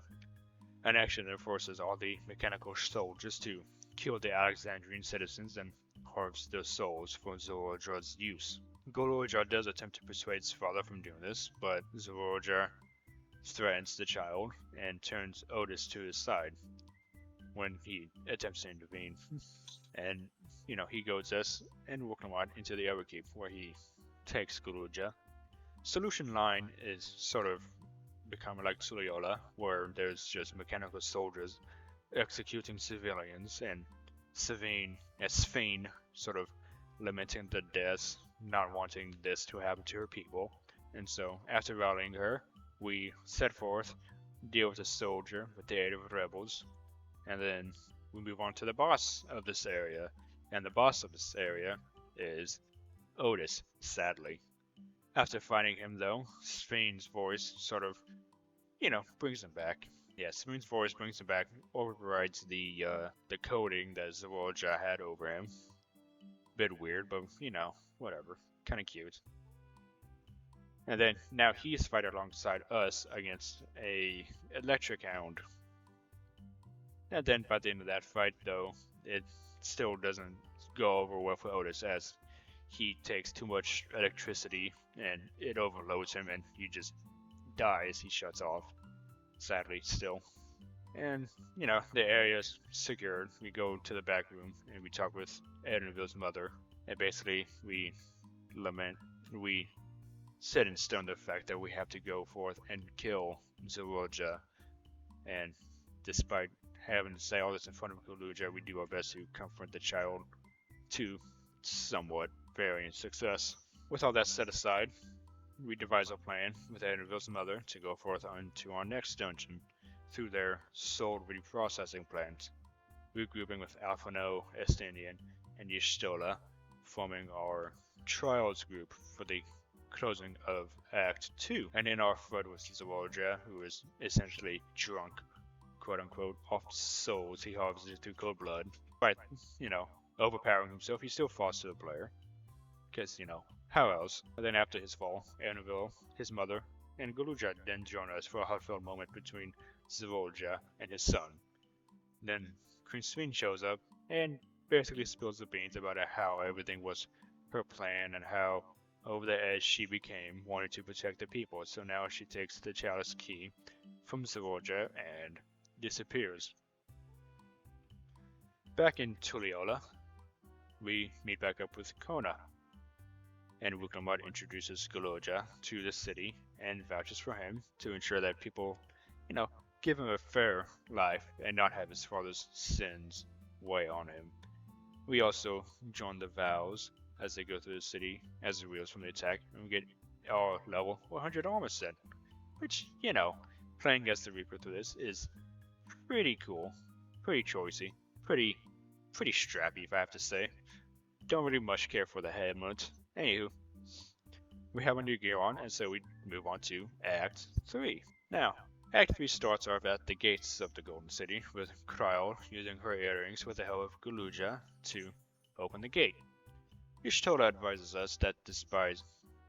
[SPEAKER 1] an action that forces all the mechanical soldiers to kill the Alexandrian citizens and harvest their souls for Zororja's use. Galuja does attempt to persuade his father from doing this, but Zororja threatens the child and turns Otis to his side when he attempts to intervene. And, he goads us and Wuklamar into the Everkeep, where he takes Galuja. Solution 9 is sort of becoming like Tuliyola, where there's just mechanical soldiers executing civilians, and Sphene sort of lamenting the deaths, not wanting this to happen to her people. And so, after rallying her, we set forth, deal with the soldier with the aid of rebels, and then we move on to the boss of this area. And the boss of this area is Otis, sadly. After fighting him, though, Sphene's voice sort of, brings him back. Yeah, Sphene's voice brings him back, overrides the coding that Zororja had over him. Bit weird, but, whatever. Kinda cute. And then now he's fighting alongside us against a electric hound. And then by the end of that fight, though, it still doesn't go over well for Otis as he takes too much electricity and it overloads him and he just dies. He shuts off, sadly, still. And, the area's secured. We go to the back room and we talk with Edenville's mother. And basically, we set in stone the fact that we have to go forth and kill Zeroja. And despite having to say all this in front of Guluja, we do our best to comfort the child to somewhat varying success. With all that set aside, we devise a plan with Edenville's mother to go forth onto our next dungeon through their soul reprocessing plant, regrouping with Alphano, Estinian, and Yishtola, forming our trials group for the closing of Act 2. And in our front was Zeroja, who is essentially drunk, quote-unquote, off souls he harvested through cold blood. But, overpowering himself, he still falls to the player. Because, how else? And then after his fall, Annabelle, his mother, and Guluja then join us for a heartfelt moment between Zeroja and his son. Then Queen Sween shows up and basically spills the beans about how everything was her plan and how over the edge she became, wanting to protect the people. So now she takes the chalice key from Zeroja and disappears. Back in Tulliola, we meet back up with Kona, and Wuklamat introduces Guloja to the city and vouches for him to ensure that people, give him a fair life and not have his father's sins weigh on him. We also join the vows as they go through the city as the wheels from the attack, and we get our level 100 armor set, which, playing as the Reaper through this is pretty cool, pretty choicey, pretty strappy if I have to say. Don't really much care for the helmet. Anywho, we have a new gear on, and so we move on to Act 3. Now, Act 3 starts off at the gates of the Golden City, with Kryl using her earrings with the help of Guluja to open the gate. Ishtola advises us that despite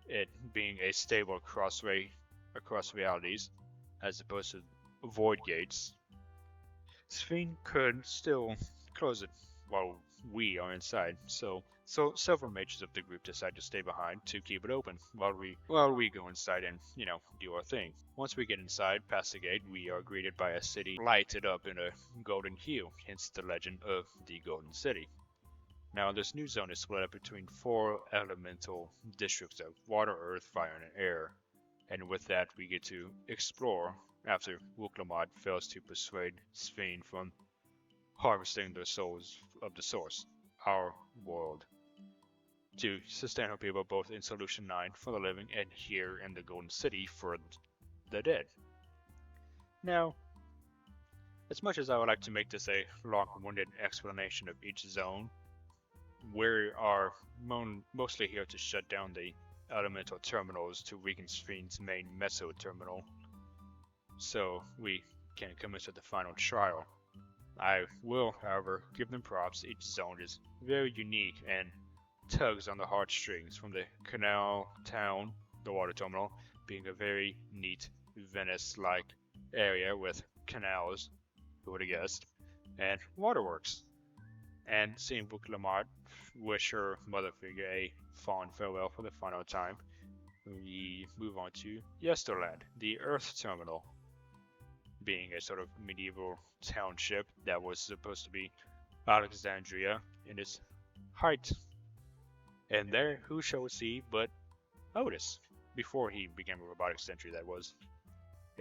[SPEAKER 1] it being a stable across realities, as opposed to void gates, Sphene could still close it while we are inside, so several mages of the group decide to stay behind to keep it open while we go inside and, do our thing. Once we get inside, past the gate, we are greeted by a city lighted up in a golden hue, hence the legend of the Golden City. Now, this new zone is split up between 4 elemental districts of water, earth, fire, and air, and with that we get to explore after Wuklamat fails to persuade Sphene from harvesting the souls of the source, our world, to sustain our people both in Solution 9 for the living and here in the Golden City for the dead. Now, as much as I would like to make this a long-winded explanation of each zone, we are mostly here to shut down the elemental terminals to weaken Sphene's main meso terminal, so we can commence with the final trial. I will, however, give them props. Each zone is very unique and tugs on the heartstrings, from the canal town, the water terminal, being a very neat Venice-like area with canals, who would have guessed, and waterworks. And seeing Wuklamat wish her mother figure a fond farewell for the final time, we move on to Yesterland, the Earth Terminal, being a sort of medieval township that was supposed to be Alexandria in its height. And there, who shall we see but Otis, before he became a robotic sentry, that was,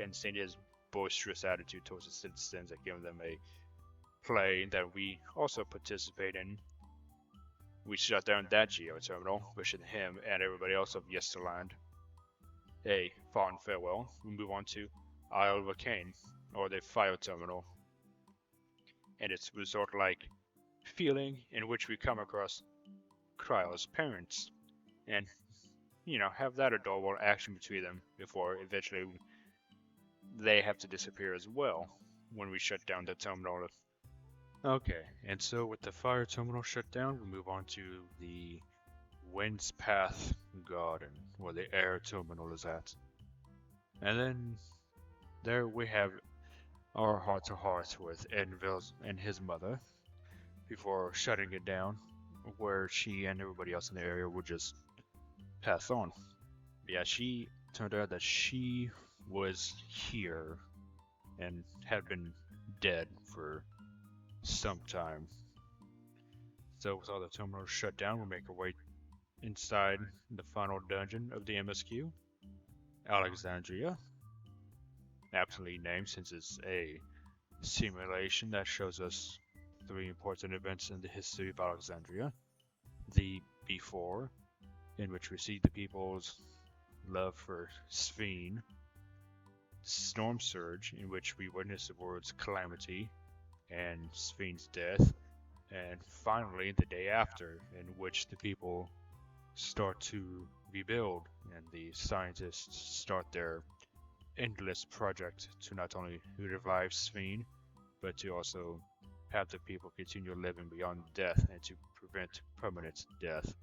[SPEAKER 1] and seeing his boisterous attitude towards the citizens that gave them a play that we also participate in. We shut down that Geo terminal, wishing him and everybody else of Yesterland a fond farewell. We move on to Isle Vacane, or the Fire Terminal, and its resort-like feeling in which we come across Kryl's parents, and, have that adorable action between them before eventually they have to disappear as well when we shut down the terminal. Okay, and so with the Fire Terminal shut down, we move on to the Wind's Path Garden, where the air terminal is at. And then there we have our heart-to-heart with Enville and his mother before shutting it down, where she and everybody else in the area would just pass on. Yeah, she turned out that she was here and had been dead for some time. So with all the terminals shut down, we make our way inside the final dungeon of the MSQ, Alexandria. Aptly named since it's a simulation that shows us 3 important events in the history of Alexandria. The Before, in which we see the people's love for Sphene. Storm Surge, in which we witness the world's calamity and Sphene's death. And finally, the day after, in which the people start to rebuild and the scientists start their endless project to not only revive Sphene, but to also have the people continue living beyond death and to prevent permanent death.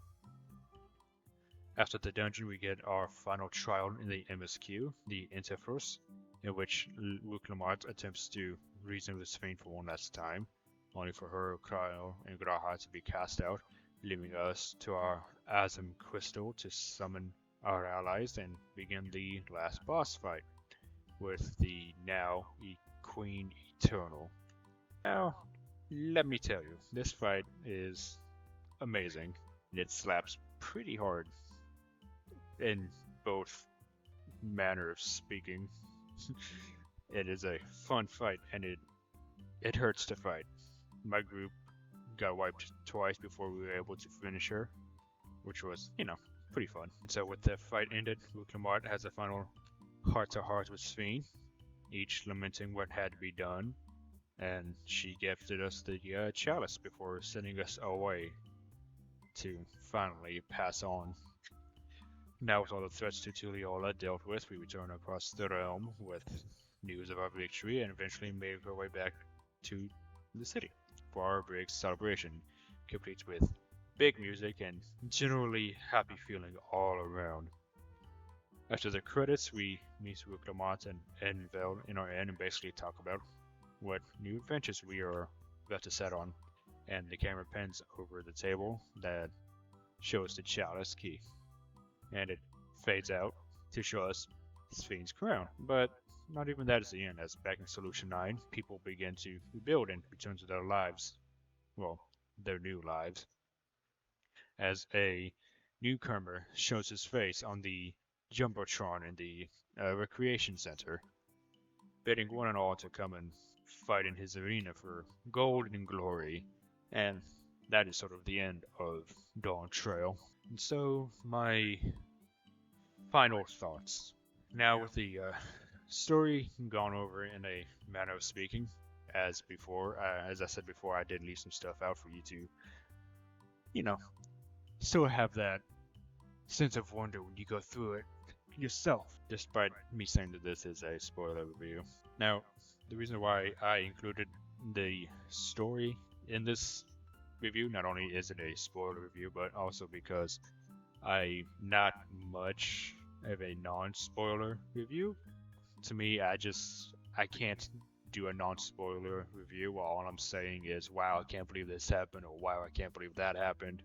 [SPEAKER 1] After the dungeon, we get our final trial in the MSQ, the Interverse, in which Luke Lamont attempts to reason with Sphene for one last time, only for her, Kyle, and Graha to be cast out, leaving us to our Asm Crystal to summon our allies and begin the last boss fight with the now Queen Eternal. Now, let me tell you, this fight is amazing. It slaps pretty hard in both manner of speaking. It is a fun fight, and it hurts to fight. My group got wiped twice before we were able to finish her, which was, pretty fun. So with the fight ended, Luke Lamont has a final heart-to-heart with Sphene, each lamenting what had to be done, and she gifted us the chalice before sending us away to finally pass on. Now with all the threats to Tulliola dealt with, we return across the realm with news of our victory and eventually make our way back to the city for our big celebration, complete with big music and generally happy feeling all around. After the credits, we meet with Lamont and Enville in our inn and basically talk about what new adventures we are about to set on, and the camera pans over the table that shows the chalice key, and it fades out to show us Sphene's crown. But not even that is the end, as back in Solution 9, people begin to rebuild and return to their lives. Well, their new lives. As a newcomer shows his face on the Jumbotron in the Recreation Center, bidding one and all to come and fight in his arena for gold and glory. And that is sort of the end of Dawntrail. And so, my final thoughts. Now with the story gone over in a manner of speaking, as I said before, I did leave some stuff out for you to, still have that sense of wonder when you go through it yourself, despite me saying that this is a spoiler review. Now, the reason why I included the story in this review, not only is it a spoiler review, but also because I'm not much of a non-spoiler review. To me, I can't do a non-spoiler review while all I'm saying is, wow, I can't believe this happened, or wow, I can't believe that happened,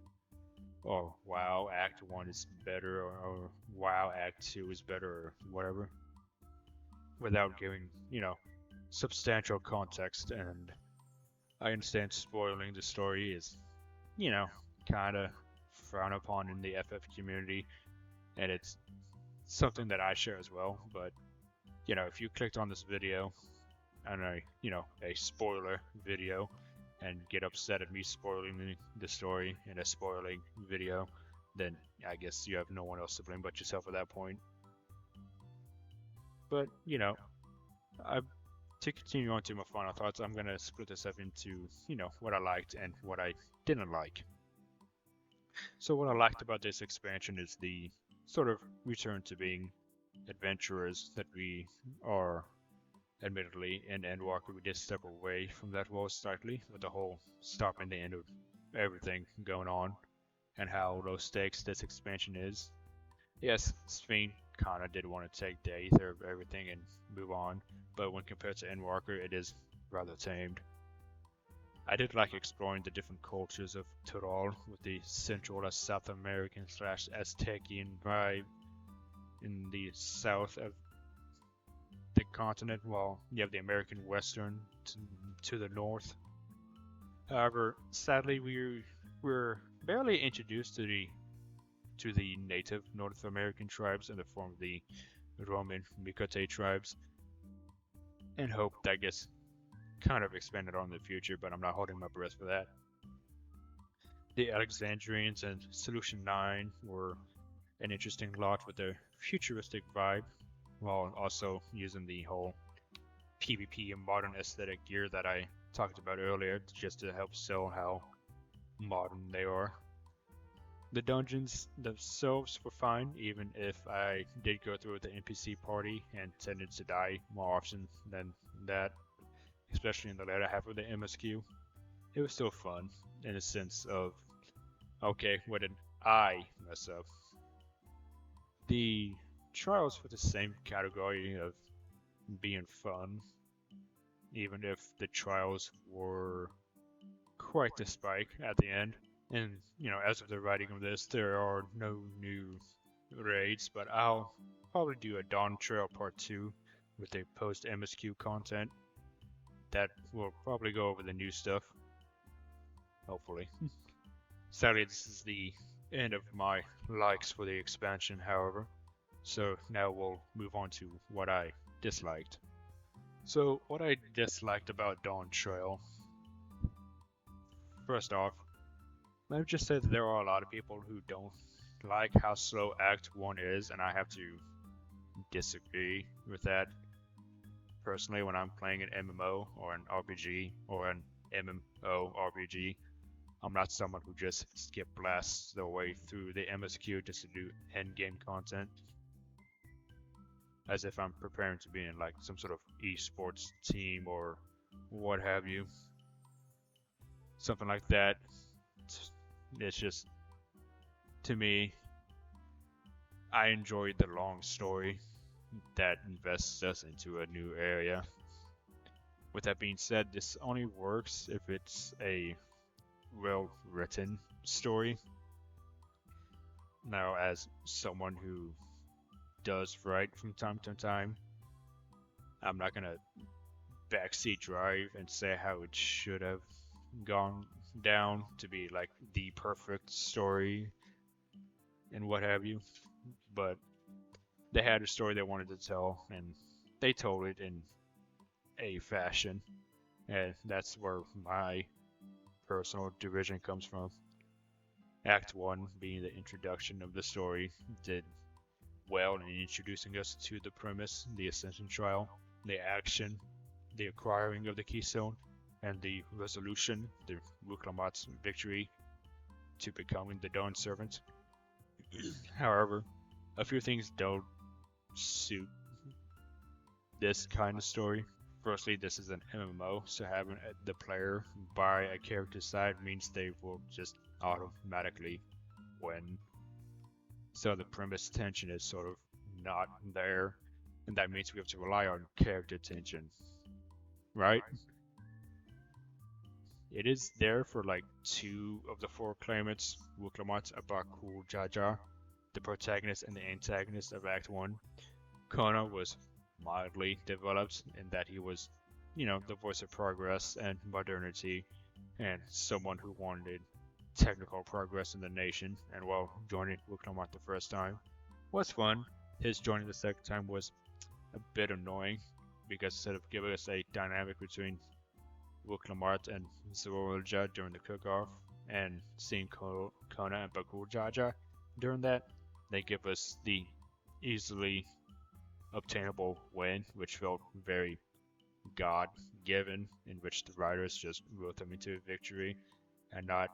[SPEAKER 1] or wow, Act 1 is better, or wow, Act 2 is better, or whatever, without giving, substantial context. And I understand spoiling the story is, kind of frowned upon in the FF community, and it's something that I share as well. But, if you clicked on this video, and a spoiler video, and get upset at me spoiling the story in a spoiling video, then I guess you have no one else to blame but yourself at that point. But, to continue on to my final thoughts, I'm going to split this up into, what I liked and what I didn't like. So what I liked about this expansion is the sort of return to being adventurers that we are. Admittedly, in Endwalker, we did step away from that role slightly, with the whole stopping the end of everything going on. and how low stakes this expansion is. Yes, Spain kinda did want to take the Aether of everything and move on, but when compared to Endwalker, it is rather tamed. I did like exploring the different cultures of Tyrol with the Central South American / Aztecian vibe in the south of the continent, while you have the American Western to the north. However, sadly, we're barely introduced to the native North American tribes in the form of the Roman Mikote tribes, and hope that gets kind of expanded on in the future, but I'm not holding my breath for that. The Alexandrians and Solution 9 were an interesting lot with their futuristic vibe, while also using the whole PvP and modern aesthetic gear that I talked about earlier, just to help sell how modern they are. The dungeons themselves were fine, even if I did go through with the NPC party and tended to die more often than that, especially in the latter half of the MSQ. It was still fun, in a sense of, okay, what did I mess up? The trials were the same category of being fun, even if the trials were quite the spike at the end. And, as of the writing of this, there are no new raids, but I'll probably do a Dawntrail Part 2 with the post-MSQ content. That will probably go over the new stuff. Hopefully. Sadly, this is the end of my likes for the expansion, however. So now we'll move on to what I disliked. So, what I disliked about Dawntrail. First off, let me just say that there are a lot of people who don't like how slow Act 1 is, and I have to disagree with that. Personally, when I'm playing an MMO or an RPG or an MMORPG, I'm not someone who just skip blasts their way through the MSQ just to do endgame content. As if I'm preparing to be in like some sort of esports team or what have you. Something like that. It's just, to me, I enjoyed the long story that invests us into a new area. With that being said, this only works if it's a well-written story. Now, as someone who does write from time to time, I'm not gonna backseat drive and say how it should have gone down to be like the perfect story and what have you, but they had a story they wanted to tell and they told it in a fashion, and that's where my personal division comes from. Act 1 being the introduction of the story did well in introducing us to the premise, the Ascension trial, the action, the acquiring of the keystone, and the resolution, the Wuklamat's victory to becoming the Dawn Servant. However, a few things don't suit this kind of story. Firstly, this is an MMO, so having the player by a character's side means they will just automatically win. So the premise tension is sort of not there, and that means we have to rely on character tension, right? It is there for like 2 of the 4 claimants, Wuklamat, Abakul, Jaja, the protagonist and the antagonist of Act 1. Kona was mildly developed in that he was, the voice of progress and modernity, and someone who wanted technical progress in the nation, and while joining Wuklamat the first time was fun, his joining the second time was a bit annoying, because instead of giving us a dynamic between Wuklamat and Zorolja during the cook-off, and seeing Kona and Bakul Jaja during that, they give us the easily obtainable win, which felt very God-given, in which the writers just wrote them into a victory and not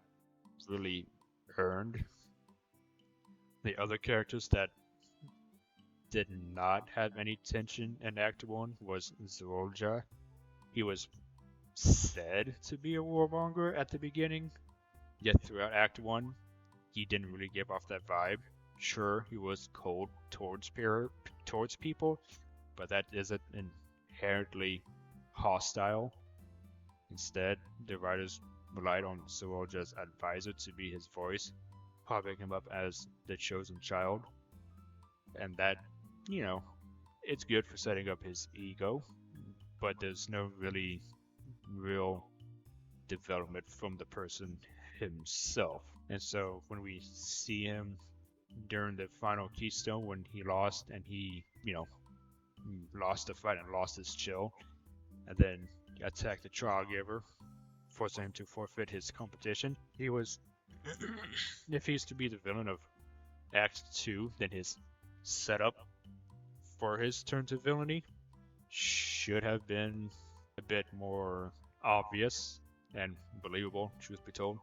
[SPEAKER 1] really earned. The other characters that did not have any tension in Act 1 was Zorolja. He was said to be a warmonger at the beginning, yet throughout Act 1, he didn't really give off that vibe. Sure, he was cold towards people, but that isn't inherently hostile. Instead, the writers relied on Soroja's advisor to be his voice, popping him up as the chosen child, and that, you know, it's good for setting up his ego, but there's no really real development from the person himself. And so when we see him during the final Keystone, when he lost and he, lost the fight and lost his chill, and then attacked the trial giver, forcing him to forfeit his competition, he was, if he's to be the villain of Act 2, then his setup for his turn to villainy should have been a bit more obvious and believable, truth be told.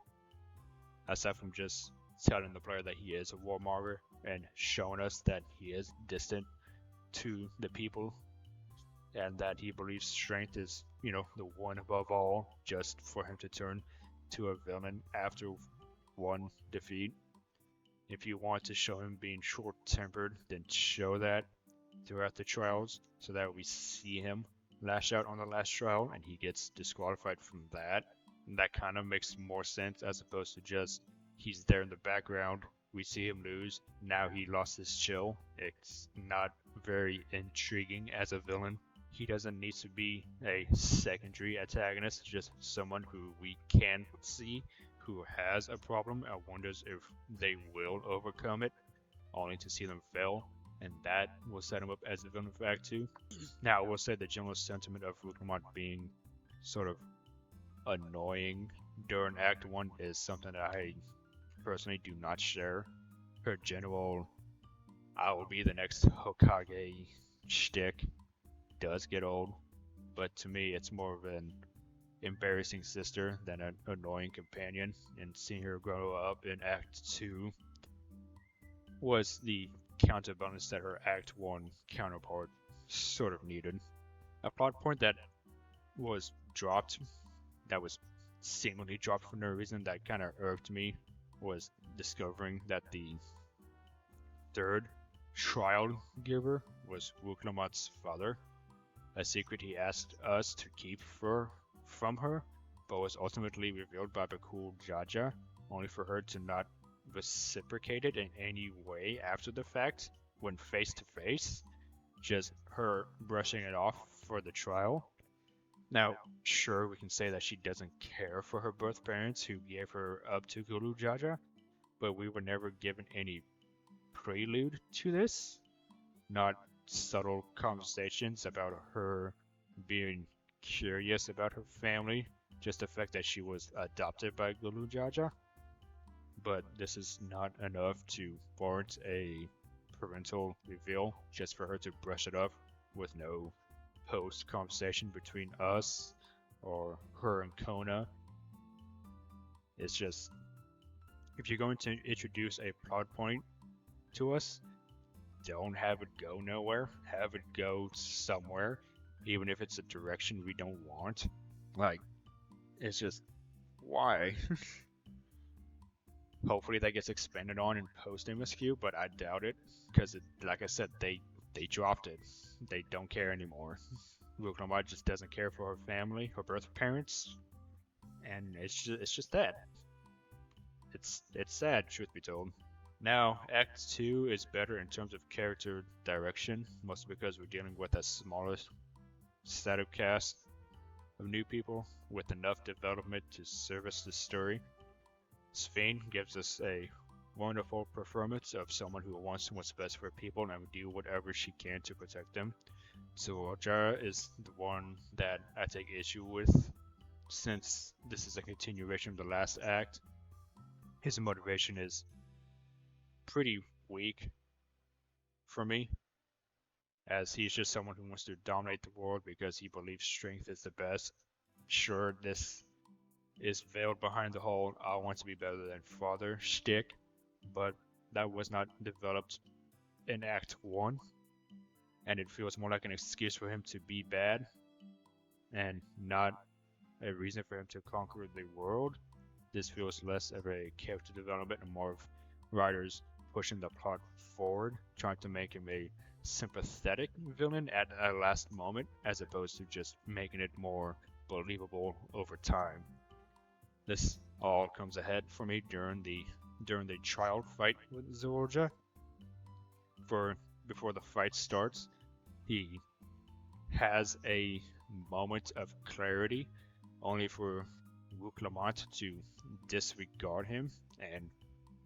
[SPEAKER 1] Aside from just telling the player that he is a warmonger and showing us that he is distant to the people and that he believes strength is, the one above all, just for him to turn to a villain after one defeat. If you want to show him being short-tempered, then show that throughout the trials so that we see him lash out on the last trial and he gets disqualified from that. And that kind of makes more sense as opposed to just he's there in the background, we see him lose, now he lost his chill. It's not very intriguing as a villain. He doesn't need to be a secondary antagonist, just someone who we can see who has a problem and wonders if they will overcome it, only to see them fail. And that will set him up as a villain for Act 2. Now, I will say the general sentiment of Rukamot being sort of annoying during Act 1 is something that I personally do not share. Her general, I will be the next Hokage shtick does get old, but to me it's more of an embarrassing sister than an annoying companion, and seeing her grow up in Act 2 was the counterbalance that her Act 1 counterpart sort of needed. A plot point that was dropped, that was seemingly dropped for no reason, that kind of irked me, was discovering that the third trial giver was Wuklamot's father, a secret he asked us to keep from her, but was ultimately revealed by the cool Jaja, only for her to not reciprocate it in any way after the fact, when face to face, just her brushing it off for the trial. Now, sure, we can say that she doesn't care for her birth parents who gave her up to Guru Jaja, but we were never given any prelude to this. Not subtle conversations about her being curious about her family, just the fact that she was adopted by Guru Jaja. But this is not enough to warrant a parental reveal, just for her to brush it off with no post conversation between us or her and Kona. It's just, if you're going to introduce a plot point to us, don't have it go nowhere, have it go somewhere, even if it's a direction we don't want. Like, it's just, why? Hopefully that gets expanded on in post MSQ, but I doubt it, because like I said, they dropped it. They don't care anymore. Rukamot just doesn't care for her family, her birth parents, and it's just that. It's sad, truth be told. Now, Act 2 is better in terms of character direction, mostly because we're dealing with a smaller setup cast of new people with enough development to service the story. Sven gives us a wonderful performance of someone who wants what's best for people and will do whatever she can to protect them. Soroja is the one that I take issue with, since this is a continuation of the last act. His motivation is pretty weak for me, as he's just someone who wants to dominate the world because he believes strength is the best. Sure, this is veiled behind the whole I want to be better than father shtick, but that was not developed in Act 1, and it feels more like an excuse for him to be bad and not a reason for him to conquer the world. This feels less of a character development and more of writers pushing the plot forward, trying to make him a sympathetic villain at a last moment, as opposed to just making it more believable over time. This all comes ahead for me during the trial fight with Zorja. For before the fight starts, he has a moment of clarity, only for Wuklamant to disregard him and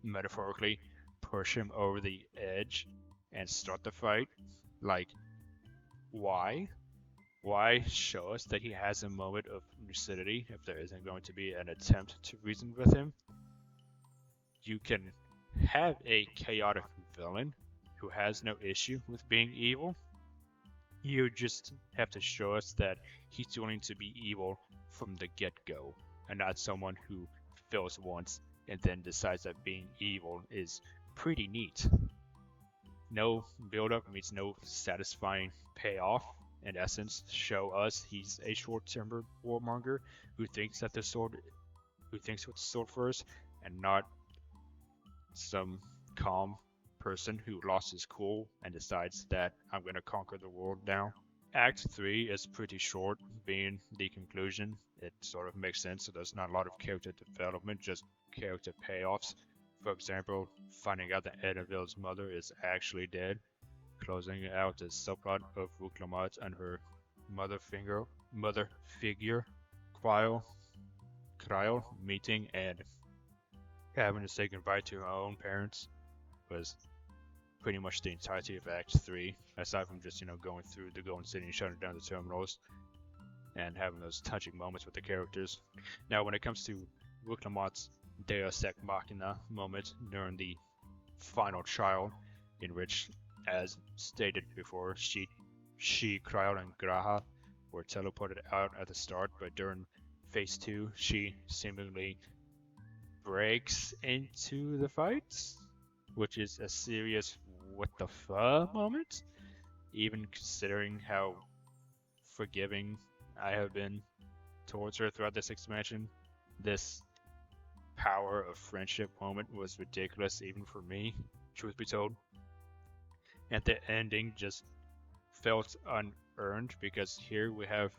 [SPEAKER 1] metaphorically push him over the edge and start the fight. Like, why? Why show us that he has a moment of lucidity if there isn't going to be an attempt to reason with him? You can have a chaotic villain who has no issue with being evil. You just have to show us that he's willing to be evil from the get-go, and not someone who fails once and then decides that being evil is pretty neat. No build-up means no satisfying payoff. In essence, show us he's a short-tempered warmonger who thinks with the sword first, and not some calm person who lost his cool and decides that I'm going to conquer the world now. Act 3 is pretty short, being the conclusion. It sort of makes sense, so there's not a lot of character development, just character payoffs. For example, finding out that Edaville's mother is actually dead, closing out the subplot of Wuklamant and her mother figure, Kryl meeting and having to say goodbye to her own parents was pretty much the entirety of Act 3, aside from just, going through the Golden City and shutting down the terminals and having those touching moments with the characters. Now, when it comes to Wuklamant's Deus Ex Machina moment during the final trial, in which, as stated before, she, Kryl, and Graha were teleported out at the start, but during Phase 2, she seemingly breaks into the fights, which is a serious what the fuck moment, even considering how forgiving I have been towards her throughout this expansion. This power of friendship moment was ridiculous even for me, truth be told. And the ending just felt unearned, because here we have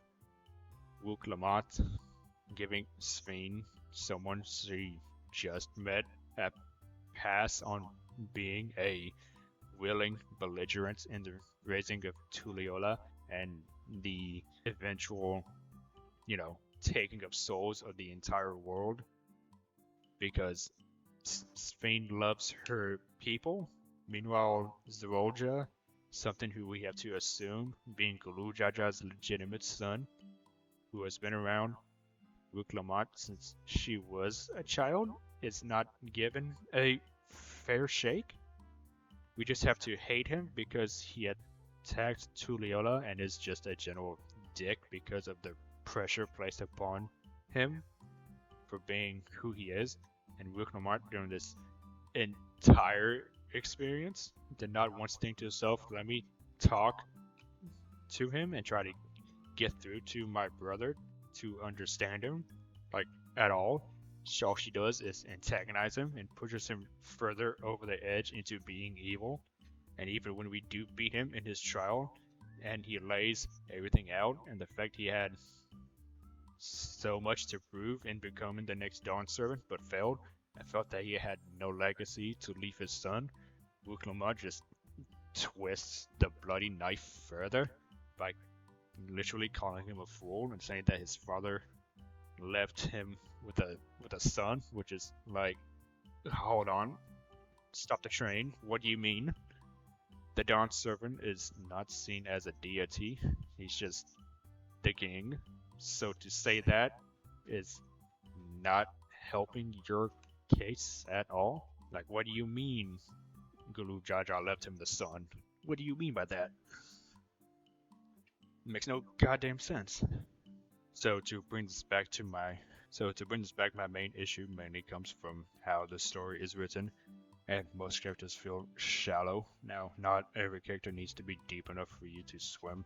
[SPEAKER 1] Wuklamant giving Sphene, someone she just met, a pass on being a willing belligerent in the raising of Tuliyola and the eventual, taking of souls of the entire world, because Sphene loves her people. Meanwhile, Zorja, something who we have to assume being Gulu Jaja's legitimate son, who has been around Wuklamant since she was a child, is not given a fair shake. We just have to hate him because he attacked Tuliyola and is just a general dick because of the pressure placed upon him for being who he is. And Wuklamant, during this entire experience, did not once think to himself, let me talk to him and try to get through to my brother to understand him, at all. All she does is antagonize him and pushes him further over the edge into being evil. And even when we do beat him in his trial and he lays everything out, and the fact he had so much to prove in becoming the next Dawn Servant but failed, and felt that he had no legacy to leave his son, Wuklamant just twists the bloody knife further by literally calling him a fool and saying that his father left him with a son, which is like, hold on, stop the train. What do you mean? The Dawn Servant is not seen as a deity. He's just the king. So to say that is not helping your case at all. Like, what do you mean Gulu Jaja left him the son? What do you mean by that? It makes no goddamn sense. So to bring this back, my main issue mainly comes from how the story is written, and most characters feel shallow. Now, not every character needs to be deep enough for you to swim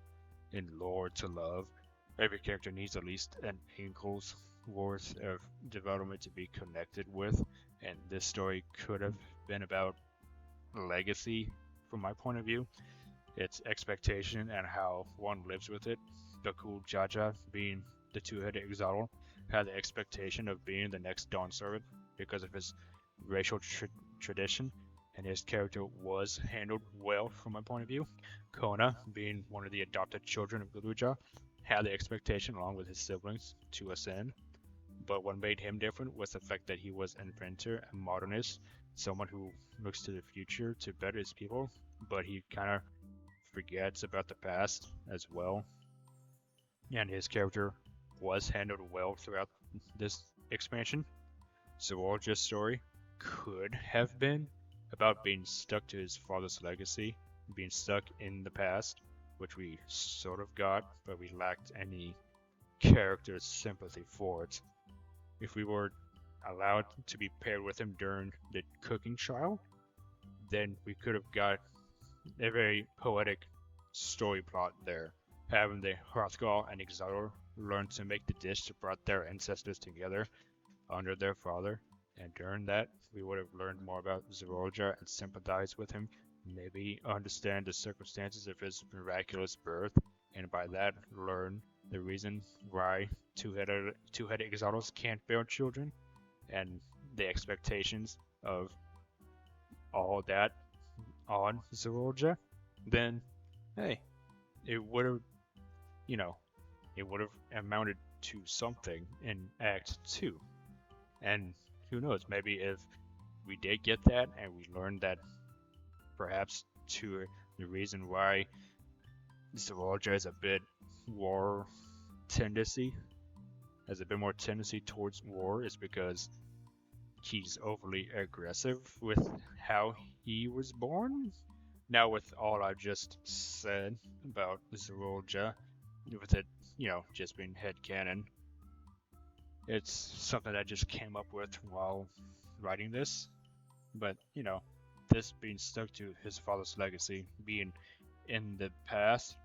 [SPEAKER 1] in lore to love. Every character needs at least an ankles worth of development to be connected with, and this story could have been about legacy from my point of view. Its expectation and how one lives with it. Bakul Jaja, being the two-headed Exotl, had the expectation of being the next Dawn Servant because of his racial tradition, and his character was handled well from my point of view. Kona, being one of the adopted children of Galuja, had the expectation along with his siblings to ascend, but what made him different was the fact that he was an inventor, a modernist, someone who looks to the future to better his people, but he kind of forgets about the past as well. And his character was handled well throughout this expansion. Zawalja's story could have been about being stuck to his father's legacy, being stuck in the past, which we sort of got, but we lacked any character sympathy for it. If we were allowed to be paired with him during the cooking trial, then we could have got a very poetic story plot there, having the Hrothgar and Exotr learn to make the dish that brought their ancestors together under their father, and during that, we would have learned more about Zawalja and sympathized with him, maybe understand the circumstances of his miraculous birth, and by that learn the reason why two-headed Exotls can't bear children, and the expectations of all that on Zawalja, then hey, it would have, it would have amounted to something in Act 2. And who knows, maybe if we did get that and we learned that perhaps the reason why Zawalja is a bit war tendency, has a bit more tendency towards war, is because he's overly aggressive with how he was born. Now, with all I've just said about Zawalja, with it, just being headcanon, it's something I just came up with while writing this. But, this being stuck to his father's legacy, being in the past,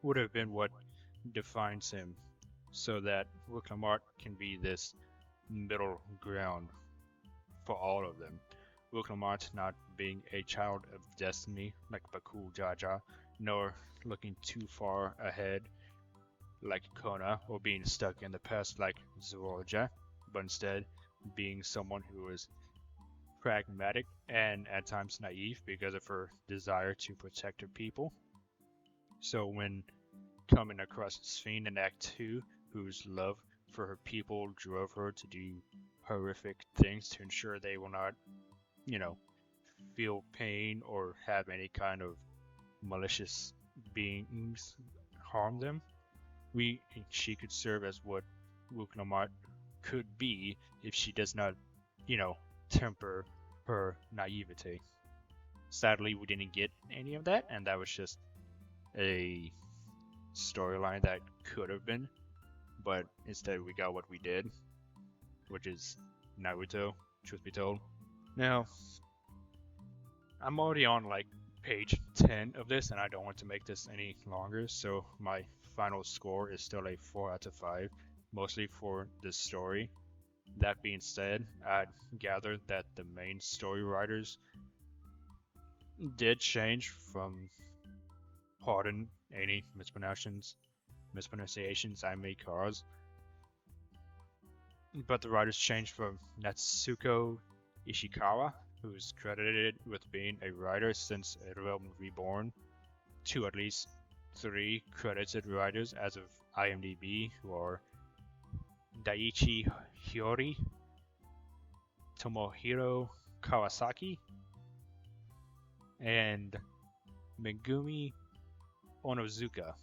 [SPEAKER 1] would have been what defines him, so that Wuklamart can be this middle ground for all of them. Wuklamart not being a child of destiny like Bakul Jaja, nor looking too far ahead like Kona, or being stuck in the past like Zawalja, but instead being someone who is pragmatic and at times naive because of her desire to protect her people. So when coming across Sphene in Act 2, whose love for her people drove her to do horrific things to ensure they will not, feel pain or have any kind of malicious beings harm them, she could serve as what Wuklamart could be if she does not, temper her naivety. Sadly, we didn't get any of that, and that was just a storyline that could have been, but instead we got what we did, which is Naruto, truth be told. Now, I'm already on page 10 of this, and I don't want to make this any longer, so my final score is still a 4 out of 5, mostly for this story. That being said, I gathered that the main story writers did change from, pardon any mispronunciations I may cause, but the writers changed from Natsuko Ishikawa, who's credited with being a writer since Realm Reborn, to at least 3 credited writers as of IMDb, who are Daiichi Hiyori, Tomohiro Kawasaki, and Megumi Onozuka,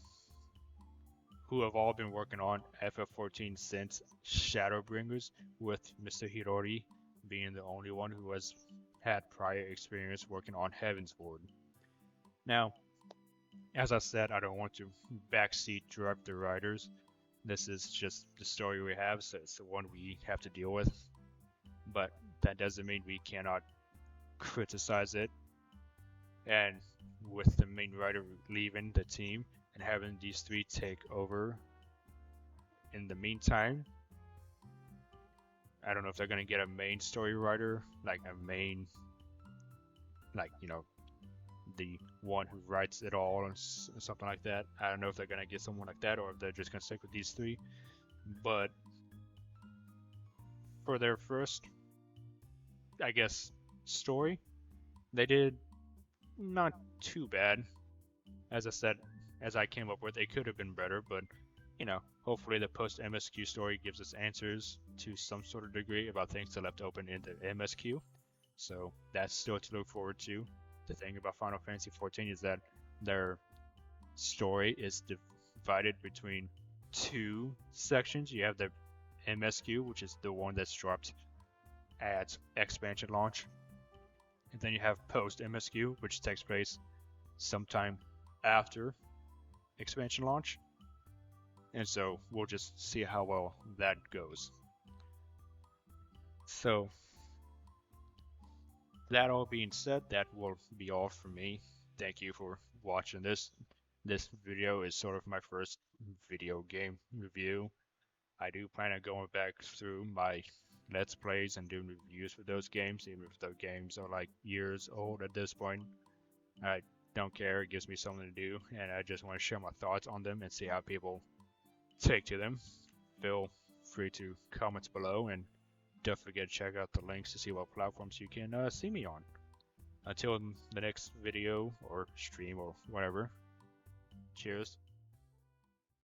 [SPEAKER 1] who have all been working on FF14 since Shadowbringers, with Mr. Hirori being the only one who has had prior experience working on Heavensward. Now, as I said, I don't want to backseat drive the writers. This is just the story we have, so it's the one we have to deal with. But that doesn't mean we cannot criticize it. And with the main writer leaving the team and having these 3 take over in the meantime, I don't know if they're gonna get a main story writer, like a main, like, you know, the one who writes it all and something like that. I don't know if they're gonna get someone like that or if they're just gonna stick with these three. But for their first, I guess, story, they did not too bad. As I said, as I came up with, it could have been better, but you know, hopefully the post MSQ story gives us answers to some sort of degree about things that left open in the MSQ. So that's still to look forward to. The thing about Final Fantasy XIV is that their story is divided between two sections. You have the MSQ, which is the one that's dropped at expansion launch, and then you have post MSQ, which takes place sometime after expansion launch. And so we'll just see how well that goes. So that all being said, that will be all for me. Thank you for watching this. This video is sort of my first video game review. I do plan on going back through my Let's Plays and doing reviews for those games, even if the games are like years old at this point. I don't care, it gives me something to do, and I just want to share my thoughts on them and see how people take to them. Feel free to comment below, and don't forget to check out the links to see what platforms you can see me on. Until the next video or stream or whatever, cheers.